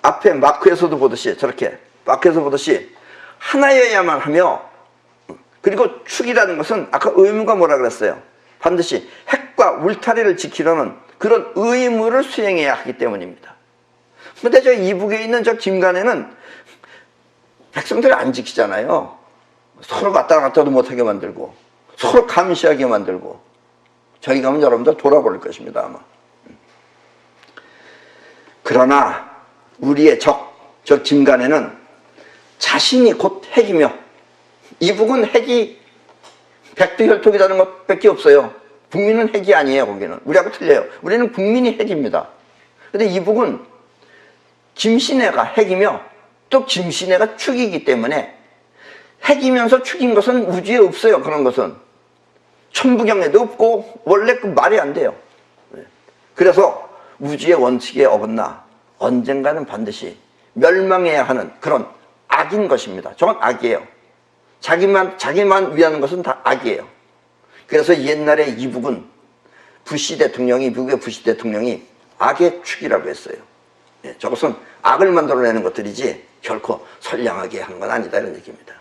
앞에 마크에서도 보듯이, 저렇게 마크에서 보듯이 하나여야만 하며, 그리고 축이라는 것은 아까 의무가 뭐라 그랬어요? 반드시 핵과 울타리를 지키려는 그런 의무를 수행해야 하기 때문입니다. 근데 저 이북에 있는 저 김간에는 백성들을 안 지키잖아요. 서로 왔다 갔다도 못하게 만들고, 서로 감시하게 만들고. 저기 가면 여러분들 돌아버릴 것입니다, 아마. 그러나 우리의 저 김간에는 자신이 곧 핵이며, 이북은 핵이 백두혈통이라는 것밖에 없어요. 북민은 핵이 아니에요. 거기는 우리하고 틀려요. 우리는 국민이 핵입니다. 근데 이북은 김신혜가 핵이며 또 김신혜가 축이기 때문에, 핵이면서 축인 것은 우주에 없어요. 그런 것은 천부경에도 없고 원래 그 말이 안 돼요. 그래서 우주의 원칙에 어긋나 언젠가는 반드시 멸망해야 하는 그런 악인 것입니다. 저건 악이에요. 자기만 위하는 것은 다 악이에요. 그래서 옛날에 이북은 미국의 부시 대통령이 악의 축이라고 했어요. 저것은 악을 만들어내는 것들이지 결코 선량하게 하는 건 아니다, 이런 얘기입니다.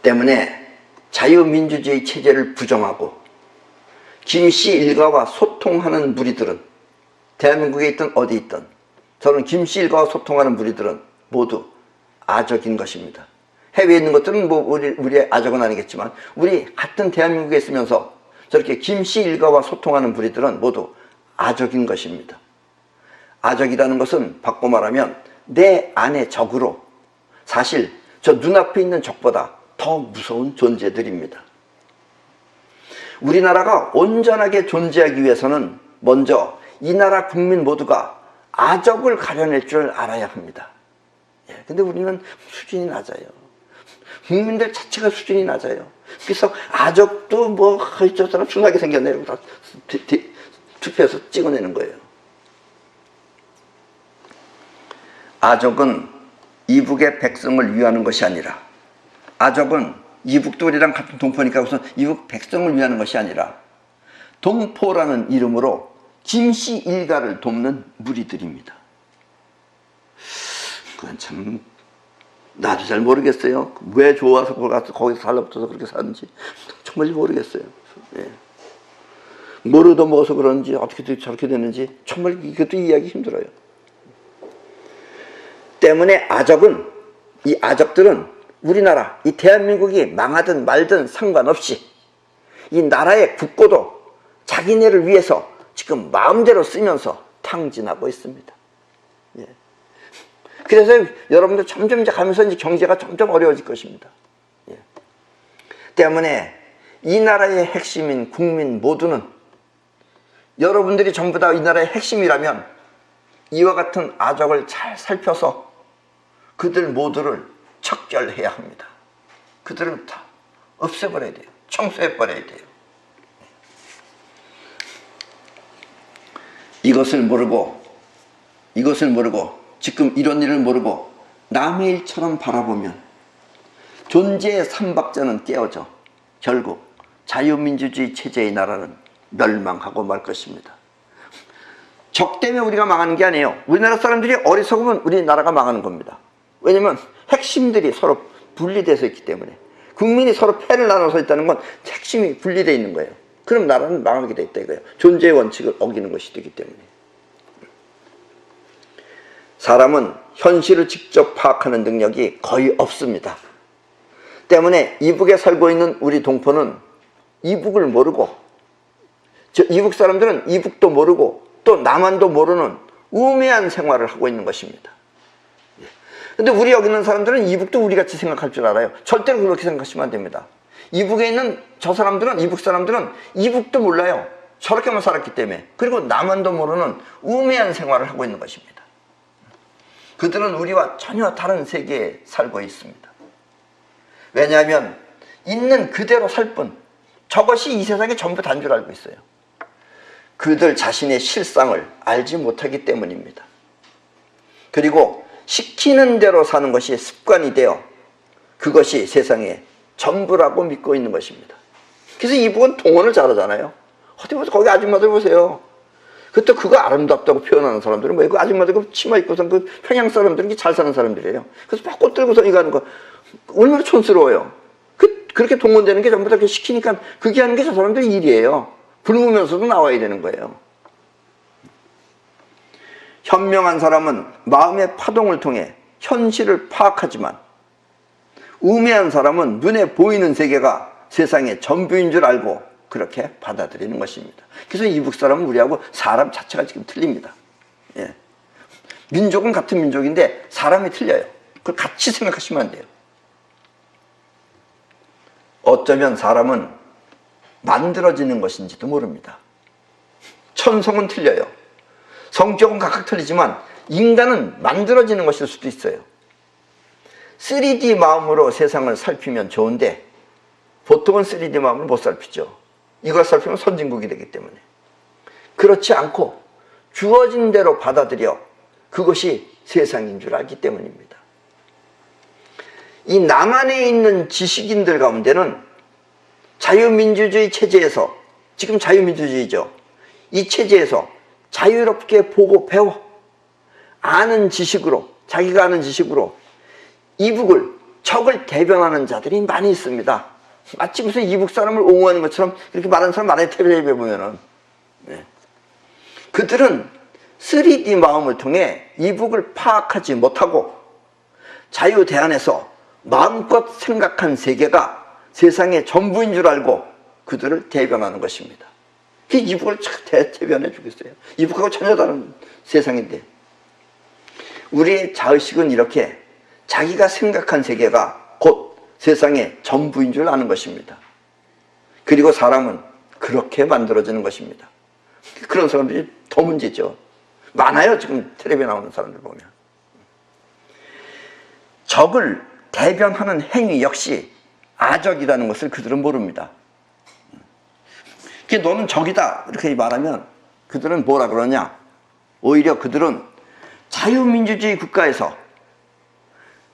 때문에 자유민주주의 체제를 부정하고 김씨 일가와 소통하는 무리들은, 대한민국에 있든 어디 있든, 저는 김씨 일가와 소통하는 무리들은 모두 아적인 것입니다. 해외에 있는 것들은 뭐 우리의 아적은 아니겠지만, 우리 같은 대한민국에 있으면서 저렇게 김씨 일가와 소통하는 무리들은 모두 아적인 것입니다. 아적이라는 것은 바꿔 말하면 내 안의 적으로, 사실 저 눈앞에 있는 적보다 더 무서운 존재들입니다. 우리나라가 온전하게 존재하기 위해서는 먼저 이 나라 국민 모두가 아적을 가려낼 줄 알아야 합니다. 근데 우리는 수준이 낮아요. 국민들 자체가 수준이 낮아요. 그래서 아적도 뭐 저 사람 순하게 생겼네 이러고 다 투표해서 찍어내는 거예요. 아적은 이북의 백성을 위하는 것이 아니라, 아적은 이북도 우리랑 같은 동포니까 우선 이북 백성을 위하는 것이 아니라 동포라는 이름으로 김씨 일가를 돕는 무리들입니다. 그건 참 나도 잘 모르겠어요. 왜 좋아서 거기서 살라붙어서 그렇게 사는지 정말 모르겠어요. 예. 뭘 얻어먹어서 그런지, 어떻게 저렇게 되는지 정말 이것도 이해하기 힘들어요. 때문에 이 아적들은 우리나라, 이 대한민국이 망하든 말든 상관없이 이 나라의 국고도 자기네를 위해서 지금 마음대로 쓰면서 탕진하고 있습니다. 예. 그래서 여러분들 점점 이제 가면서 이제 경제가 점점 어려워질 것입니다. 예. 때문에 이 나라의 핵심인 국민 모두는, 여러분들이 전부 다 이 나라의 핵심이라면 이와 같은 아적을 잘 살펴서 그들 모두를 척결해야 합니다. 그들을 다 없애버려야 돼요. 청소해버려야 돼요. 이것을 모르고 지금 이런 일을 모르고 남의 일처럼 바라보면 존재의 삼박자는 깨어져 결국 자유민주주의 체제의 나라는 멸망하고 말 것입니다. 적 때문에 우리가 망하는 게 아니에요. 우리나라 사람들이 어리석으면 우리나라가 망하는 겁니다. 왜냐면 핵심들이 서로 분리되어 있기 때문에, 국민이 서로 패를 나눠서 있다는 건 핵심이 분리되어 있는 거예요. 그럼 나라는 망하게 돼 있다 이거예요. 존재의 원칙을 어기는 것이 되기 때문에. 사람은 현실을 직접 파악하는 능력이 거의 없습니다. 때문에 이북에 살고 있는 우리 동포는 이북을 모르고, 이북 사람들은 이북도 모르고 또 남한도 모르는 우매한 생활을 하고 있는 것입니다. 근데 우리 여기 있는 사람들은 이북도 우리같이 생각할 줄 알아요. 절대로 그렇게 생각하시면 안 됩니다. 이북에 있는 저 사람들은, 이북 사람들은 이북도 몰라요. 저렇게만 살았기 때문에. 그리고 남한도 모르는 우매한 생활을 하고 있는 것입니다. 그들은 우리와 전혀 다른 세계에 살고 있습니다. 왜냐하면 있는 그대로 살 뿐, 저것이 이 세상의 전부 단 줄 알고 있어요. 그들 자신의 실상을 알지 못하기 때문입니다. 그리고 시키는 대로 사는 것이 습관이 되어 그것이 세상의 전부라고 믿고 있는 것입니다. 그래서 이북은 동원을 잘하잖아요. 어디 보세요. 거기 아줌마들 보세요. 그때 그거 아름답다고 표현하는 사람들은 뭐예요? 그 아줌마들 그 치마 입고선 그 평양 사람들은 잘 사는 사람들이에요. 그래서 막 꽃 들고서 이거 하는 거 얼마나 촌스러워요. 그렇게 동원되는 게 전부 다 그렇게 시키니까 그게 하는 게 저 사람들 일이에요. 굶으면서도 나와야 되는 거예요. 현명한 사람은 마음의 파동을 통해 현실을 파악하지만 우매한 사람은 눈에 보이는 세계가 세상의 전부인 줄 알고 그렇게 받아들이는 것입니다. 그래서 이북 사람은 우리하고 사람 자체가 지금 틀립니다. 예. 민족은 같은 민족인데 사람이 틀려요. 그걸 같이 생각하시면 안 돼요. 어쩌면 사람은 만들어지는 것인지도 모릅니다. 천성은 틀려요. 성격은 각각 틀리지만 인간은 만들어지는 것일 수도 있어요. 3D 마음으로 세상을 살피면 좋은데 보통은 3D 마음으로 못 살피죠. 이걸 살피면 선진국이 되기 때문에. 그렇지 않고 주어진 대로 받아들여 그것이 세상인 줄 알기 때문입니다. 이 남한에 있는 지식인들 가운데는 자유민주주의 체제에서, 지금 자유민주주의죠. 이 체제에서 자유롭게 보고 배워 아는 지식으로, 자기가 아는 지식으로 이북을, 적을 대변하는 자들이 많이 있습니다. 마치 무슨 이북 사람을 옹호하는 것처럼 이렇게 말하는 사람 많아요. 텔레비전에 보면은. 네. 그들은 3D 마음을 통해 이북을 파악하지 못하고 자유대안에서 마음껏 생각한 세계가 세상의 전부인 줄 알고 그들을 대변하는 것입니다. 그 이북을 대변해 주겠어요. 이북하고 전혀 다른 세상인데. 우리의 자의식은 이렇게 자기가 생각한 세계가 곧 세상의 전부인 줄 아는 것입니다. 그리고 사람은 그렇게 만들어지는 것입니다. 그런 사람들이 더 문제죠. 많아요. 지금 텔레비에 나오는 사람들 보면. 적을 대변하는 행위 역시 아적이라는 것을 그들은 모릅니다. 너는 적이다 이렇게 말하면 그들은 뭐라 그러냐? 오히려 그들은 자유민주주의 국가에서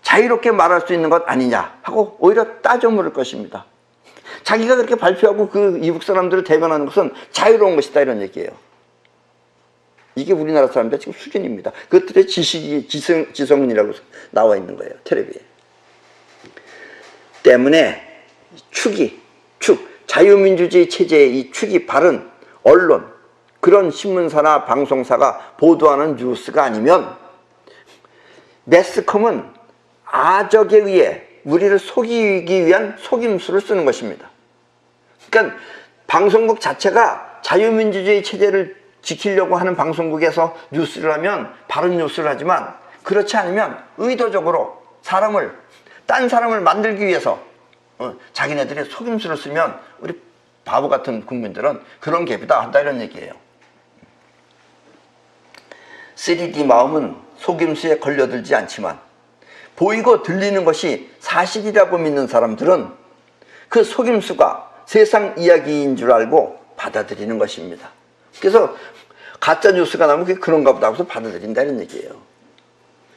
자유롭게 말할 수 있는 것 아니냐 하고 오히려 따져 물을 것입니다. 자기가 그렇게 발표하고 그 이북 사람들을 대변하는 것은 자유로운 것이다 이런 얘기예요. 이게 우리나라 사람들의 지금 수준입니다. 그것들의 지식이 지성인이라고 나와 있는 거예요. 텔레비에. 때문에 자유민주주의 체제의 이 축이 바른 언론, 그런 신문사나 방송사가 보도하는 뉴스가 아니면 매스컴은 아적에 의해 우리를 속이기 위한 속임수를 쓰는 것입니다. 그러니까 방송국 자체가 자유민주주의 체제를 지키려고 하는 방송국에서 뉴스를 하면 바른 뉴스를 하지만 그렇지 않으면 의도적으로 딴 사람을 만들기 위해서 자기네들이 속임수를 쓰면 우리 바보 같은 국민들은 그런 갭이다 한다 이런 얘기예요. 3D 마음은 속임수에 걸려들지 않지만 보이고 들리는 것이 사실이라고 믿는 사람들은 그 속임수가 세상 이야기인 줄 알고 받아들이는 것입니다. 그래서 가짜 뉴스가 나오면 그게 그런가 보다 하고서 받아들인다 이런 얘기예요.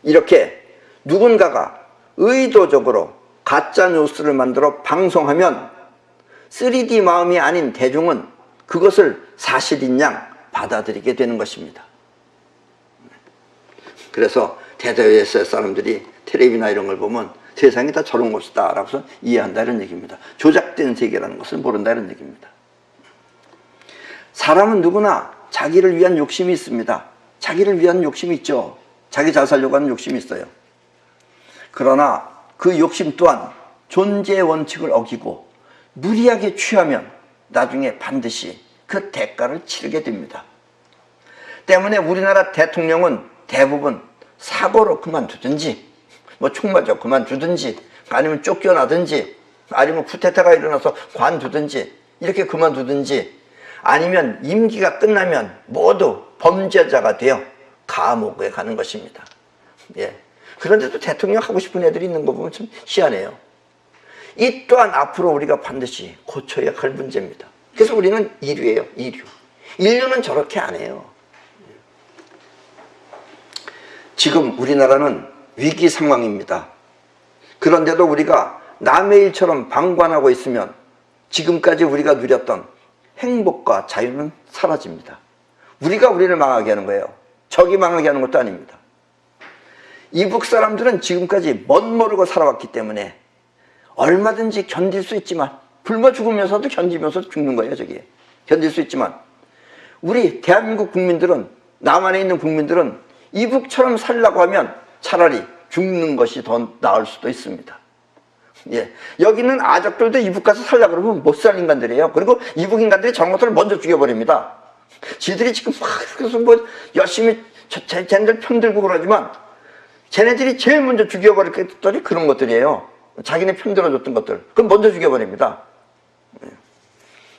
이렇게 누군가가 의도적으로 가짜 뉴스를 만들어 방송하면 3D 마음이 아닌 대중은 그것을 사실인 양 받아들이게 되는 것입니다. 그래서 대다수의 사람들이 텔레비나 이런 걸 보면 세상이 다 저런 것이다 라고서 이해한다 이런 얘기입니다. 조작된 세계라는 것을 모른다 이런 얘기입니다. 사람은 누구나 자기를 위한 욕심이 있습니다. 자기를 위한 욕심이 있죠. 자기 잘 살려고 하는 욕심이 있어요. 그러나 그 욕심 또한 존재의 원칙을 어기고 무리하게 취하면 나중에 반드시 그 대가를 치르게 됩니다. 때문에 우리나라 대통령은 대부분 사고로 그만두든지 총 맞아 그만두든지 아니면 쫓겨나든지 아니면 쿠데타가 일어나서 관두든지 이렇게 그만두든지, 아니면 임기가 끝나면 모두 범죄자가 되어 감옥에 가는 것입니다. 예. 그런데도 대통령 하고 싶은 애들이 있는 거 보면 참 희한해요. 이 또한 앞으로 우리가 반드시 고쳐야 할 문제입니다. 그래서 우리는 인류예요, 인류. 인류는 저렇게 안 해요. 지금 우리나라는 위기 상황입니다. 그런데도 우리가 남의 일처럼 방관하고 있으면 지금까지 우리가 누렸던 행복과 자유는 사라집니다. 우리가 우리를 망하게 하는 거예요. 적이 망하게 하는 것도 아닙니다. 이북 사람들은 지금까지 멋 모르고 살아왔기 때문에 얼마든지 견딜 수 있지만, 굶어 죽으면서도 견디면서 죽는 거예요. 저기 견딜 수 있지만, 우리 대한민국 국민들은, 남한에 있는 국민들은 이북처럼 살려고 하면 차라리 죽는 것이 더 나을 수도 있습니다. 예. 여기 있는 아적들도 이북 가서 살려고 그러면 못 살 인간들이에요. 그리고 이북 인간들이 저런 것들을 먼저 죽여버립니다. 지들이 지금 막 그래서 뭐 열심히 쟤네들 편들고 그러지만, 쟤네들이 제일 먼저 죽여버릴 것들이 그런 것들이에요. 자기네 편들어줬던 것들, 그건 먼저 죽여버립니다.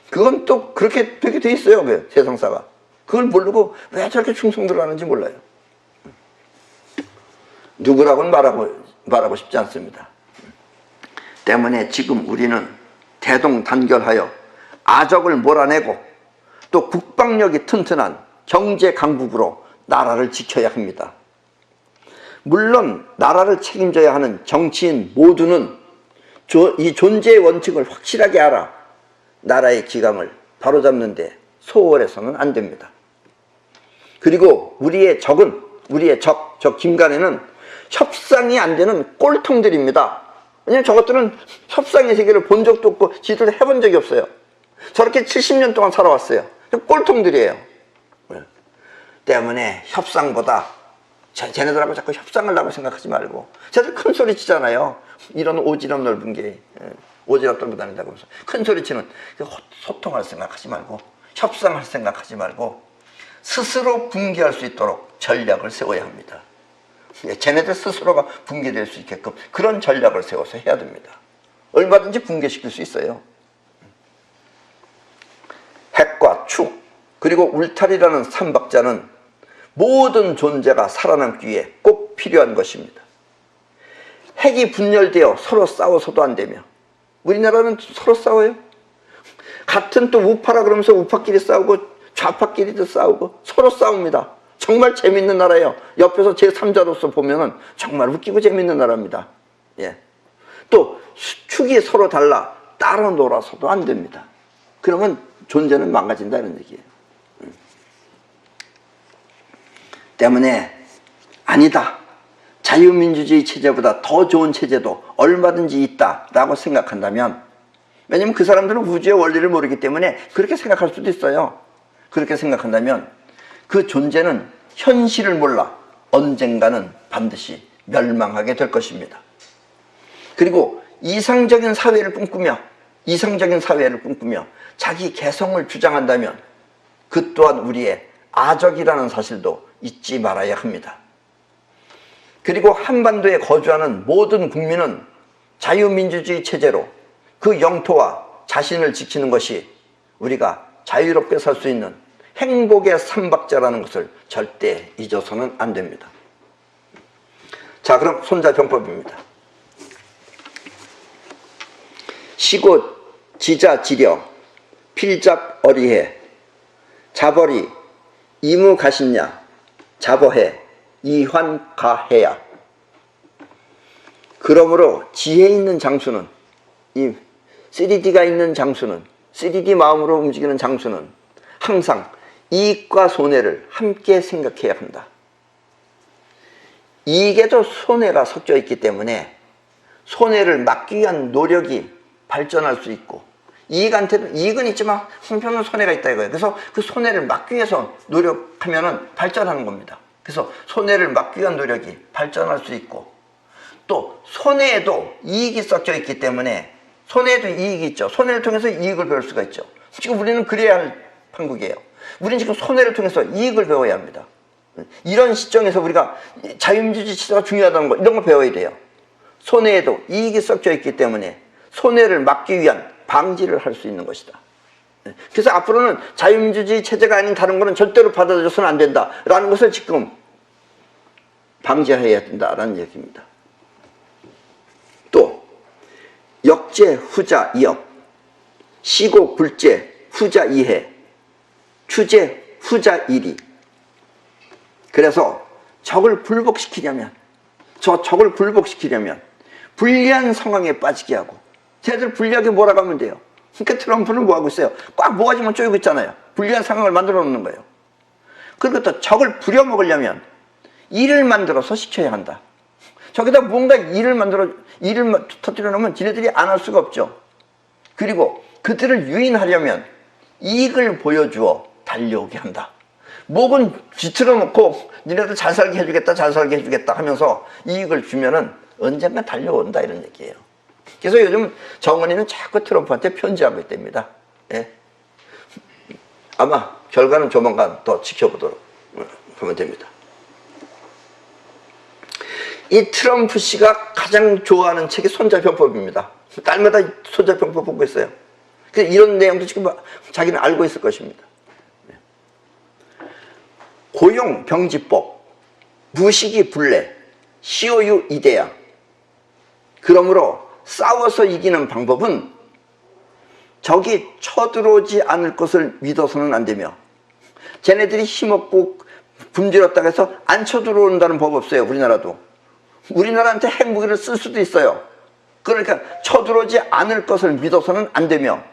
그건 또 그렇게 되게 돼 있어요, 그 세상사가. 그걸 모르고 왜 저렇게 충성들을 하는지 몰라요. 누구라고는 말하고 싶지 않습니다. 때문에 지금 우리는 대동단결하여 아적을 몰아내고 또 국방력이 튼튼한 경제 강국으로 나라를 지켜야 합니다. 물론 나라를 책임져야 하는 정치인 모두는 이 존재의 원칙을 확실하게 알아 나라의 기강을 바로잡는 데 소홀해서는 안 됩니다. 그리고 우리의 적은, 우리의 저 김간에는 협상이 안 되는 꼴통들입니다. 왜냐면 저것들은 협상의 세계를 본 적도 없고 지들도 해본 적이 없어요. 저렇게 70년 동안 살아왔어요. 꼴통들이에요. 때문에 협상보다 쟤네들하고 자꾸 협상을 하고 생각하지 말고, 쟤들 큰 소리 치잖아요. 이런 오지랖 넓은 게 오지랖 떨고 다닌다고 하면서 큰 소리 치는, 소통할 생각하지 말고 협상할 생각하지 말고 스스로 붕괴할 수 있도록 전략을 세워야 합니다. 쟤네들 스스로가 붕괴될 수 있게끔 그런 전략을 세워서 해야 됩니다. 얼마든지 붕괴시킬 수 있어요. 핵과 축, 그리고 울타리라는 삼박자는 모든 존재가 살아남기 위해 꼭 필요한 것입니다. 핵이 분열되어 서로 싸워서도 안 되며, 우리나라는 서로 싸워요. 같은 또 우파라 그러면서 우파끼리 싸우고 좌파끼리도 싸우고 서로 싸웁니다. 정말 재밌는 나라예요. 옆에서 제3자로서 보면은 정말 웃기고 재밌는 나라입니다. 예. 또 축이 서로 달라 따로 놀아서도 안 됩니다. 그러면 존재는 망가진다는 얘기예요. 때문에 아니다, 자유민주주의 체제보다 더 좋은 체제도 얼마든지 있다라고 생각한다면, 왜냐면 그 사람들은 우주의 원리를 모르기 때문에 그렇게 생각할 수도 있어요. 그렇게 생각한다면 그 존재는 현실을 몰라 언젠가는 반드시 멸망하게 될 것입니다. 그리고 이상적인 사회를 꿈꾸며 자기 개성을 주장한다면 그 또한 우리의 아적이라는 사실도 잊지 말아야 합니다. 그리고 한반도에 거주하는 모든 국민은 자유민주주의 체제로 그 영토와 자신을 지키는 것이 우리가 자유롭게 살 수 있는 행복의 삼박자라는 것을 절대 잊어서는 안 됩니다. 자, 그럼 손자병법입니다. 시고 지자 지려 필잡 어리해 자버리 이무가신냐 자버해 이환가해야. 그러므로 지혜 있는 장수는, 이 3D가 있는 장수는, 3D 마음으로 움직이는 장수는 항상 이익과 손해를 함께 생각해야 한다. 이익에도 손해가 섞여 있기 때문에 손해를 막기 위한 노력이 발전할 수 있고, 이익한테도 이익은 있지만 한편은 손해가 있다 이거예요. 그래서 그 손해를 막기 위해서 노력하면은 발전하는 겁니다. 그래서 손해를 막기 위한 노력이 발전할 수 있고, 또 손해에도 이익이 섞여 있기 때문에 손해에도 이익이 있죠. 손해를 통해서 이익을 배울 수가 있죠. 지금 우리는 그래야 할 판국이에요. 우리는 지금 손해를 통해서 이익을 배워야 합니다. 이런 시점에서 우리가 자유민주주의 체제가 중요하다는 거, 이런 거 배워야 돼요. 손해에도 이익이 섞여 있기 때문에 손해를 막기 위한 방지를 할 수 있는 것이다. 그래서 앞으로는 자유민주주의 체제가 아닌 다른 거는 절대로 받아들여서는 안 된다라는 것을 지금 방지해야 된다라는 얘기입니다. 또 역제, 후자, 이역, 시고, 불제, 후자, 이해, 추제, 후자, 일이. 그래서 적을 불복시키려면 불리한 상황에 빠지게 하고, 쟤들 불리하게 몰아가면 돼요. 그러니까 트럼프는 뭐 하고 있어요? 꽉 모가지만 쪼이고 있잖아요. 불리한 상황을 만들어 놓는 거예요. 그리고 또 적을 부려먹으려면 일을 만들어서 시켜야 한다. 저기다 뭔가 일을 터뜨려 놓으면 지네들이 안 할 수가 없죠. 그리고 그들을 유인하려면 이익을 보여주어 달려오게 한다. 목은 쥐틀어 놓고 니네들 잘 살게 해주겠다 하면서 이익을 주면은 언젠가 달려온다, 이런 얘기예요. 그래서 요즘 정은이는 자꾸 트럼프한테 편지하고 있답니다. 예. 아마 결과는 조만간 더 지켜보도록 하면 됩니다. 이 트럼프 씨가 가장 좋아하는 책이 손자병법입니다. 딸마다 손자병법 보고 있어요. 그래서 이런 내용도 지금 자기는 알고 있을 것입니다. 고용병지법, 무식이불례, COU 이대양. 그러므로 싸워서 이기는 방법은 적이 쳐들어오지 않을 것을 믿어서는 안 되며, 쟤네들이 힘없고 굶주렸다고 해서 안 쳐들어온다는 법 없어요. 우리나라한테 핵무기를 쓸 수도 있어요. 그러니까 쳐들어오지 않을 것을 믿어서는 안 되며,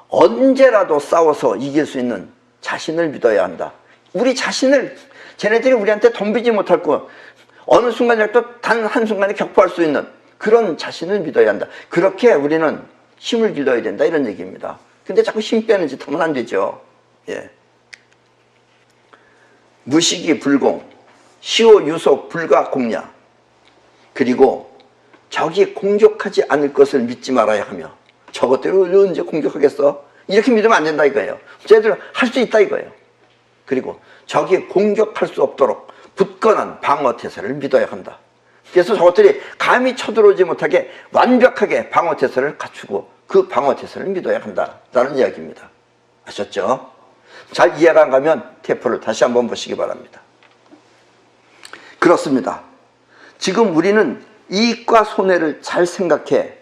언제라도 싸워서 이길 수 있는 자신을 믿어야 한다. 우리 자신을 쟤네들이 우리한테 덤비지 못할 거, 어느 순간이라도 단 한순간에 격파할 수 있는 그런 자신을 믿어야 한다. 그렇게 우리는 힘을 길러야 된다, 이런 얘기입니다. 근데 자꾸 힘 빼는 짓 하면 안 되죠. 예. 무식이 불공, 시호 유속 불가 공략. 그리고 적이 공격하지 않을 것을 믿지 말아야 하며, 저것들을 언제 공격하겠어? 이렇게 믿으면 안 된다 이거예요. 쟤들 할 수 있다 이거예요. 그리고 적이 공격할 수 없도록 굳건한 방어태세를 믿어야 한다. 그래서 저것들이 감히 쳐들어오지 못하게 완벽하게 방어태세를 갖추고 그 방어태세를 믿어야 한다라는 이야기입니다. 아셨죠? 잘 이해가 안 가면 테이프를 다시 한번 보시기 바랍니다. 그렇습니다. 지금 우리는 이익과 손해를 잘 생각해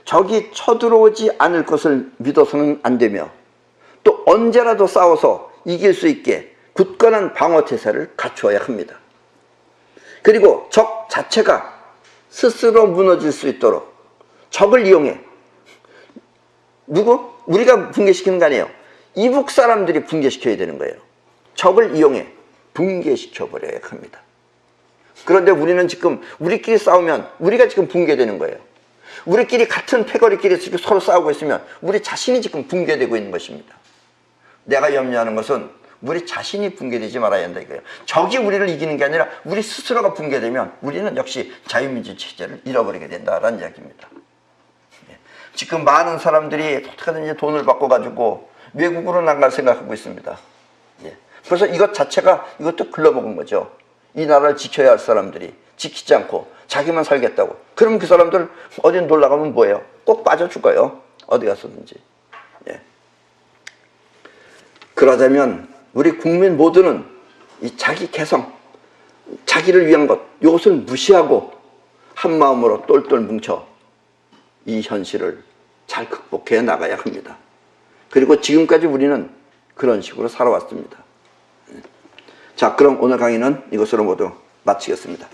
적이 쳐들어오지 않을 것을 믿어서는 안 되며, 또 언제라도 싸워서 이길 수 있게 굳건한 방어태세를 갖추어야 합니다. 그리고 적 자체가 스스로 무너질 수 있도록 적을 이용해, 우리가 붕괴시키는 거 아니에요. 이북 사람들이 붕괴시켜야 되는 거예요. 적을 이용해 붕괴시켜버려야 합니다. 그런데 우리는 지금 우리끼리 싸우면 우리가 지금 붕괴되는 거예요. 우리끼리 같은 패거리끼리 서로 싸우고 있으면 우리 자신이 지금 붕괴되고 있는 것입니다. 내가 염려하는 것은 우리 자신이 붕괴되지 말아야 한다 이거예요. 적이 우리를 이기는 게 아니라 우리 스스로가 붕괴되면 우리는 역시 자유민주 체제를 잃어버리게 된다라는 이야기입니다. 지금 많은 사람들이 어떻게든지 돈을 바꿔가지고 외국으로 나갈 생각하고 있습니다. 그래서 이것 자체가 이것도 글러먹은 거죠. 이 나라를 지켜야 할 사람들이 지키지 않고 자기만 살겠다고. 그럼 그 사람들 어디 놀러 가면 뭐예요? 꼭 빠져 죽어요. 어디 갔었는지. 그러자면 우리 국민 모두는 이 자기 개성, 자기를 위한 것, 이것을 무시하고 한 마음으로 똘똘 뭉쳐 이 현실을 잘 극복해 나가야 합니다. 그리고 지금까지 우리는 그런 식으로 살아왔습니다. 자, 그럼 오늘 강의는 이것으로 모두 마치겠습니다.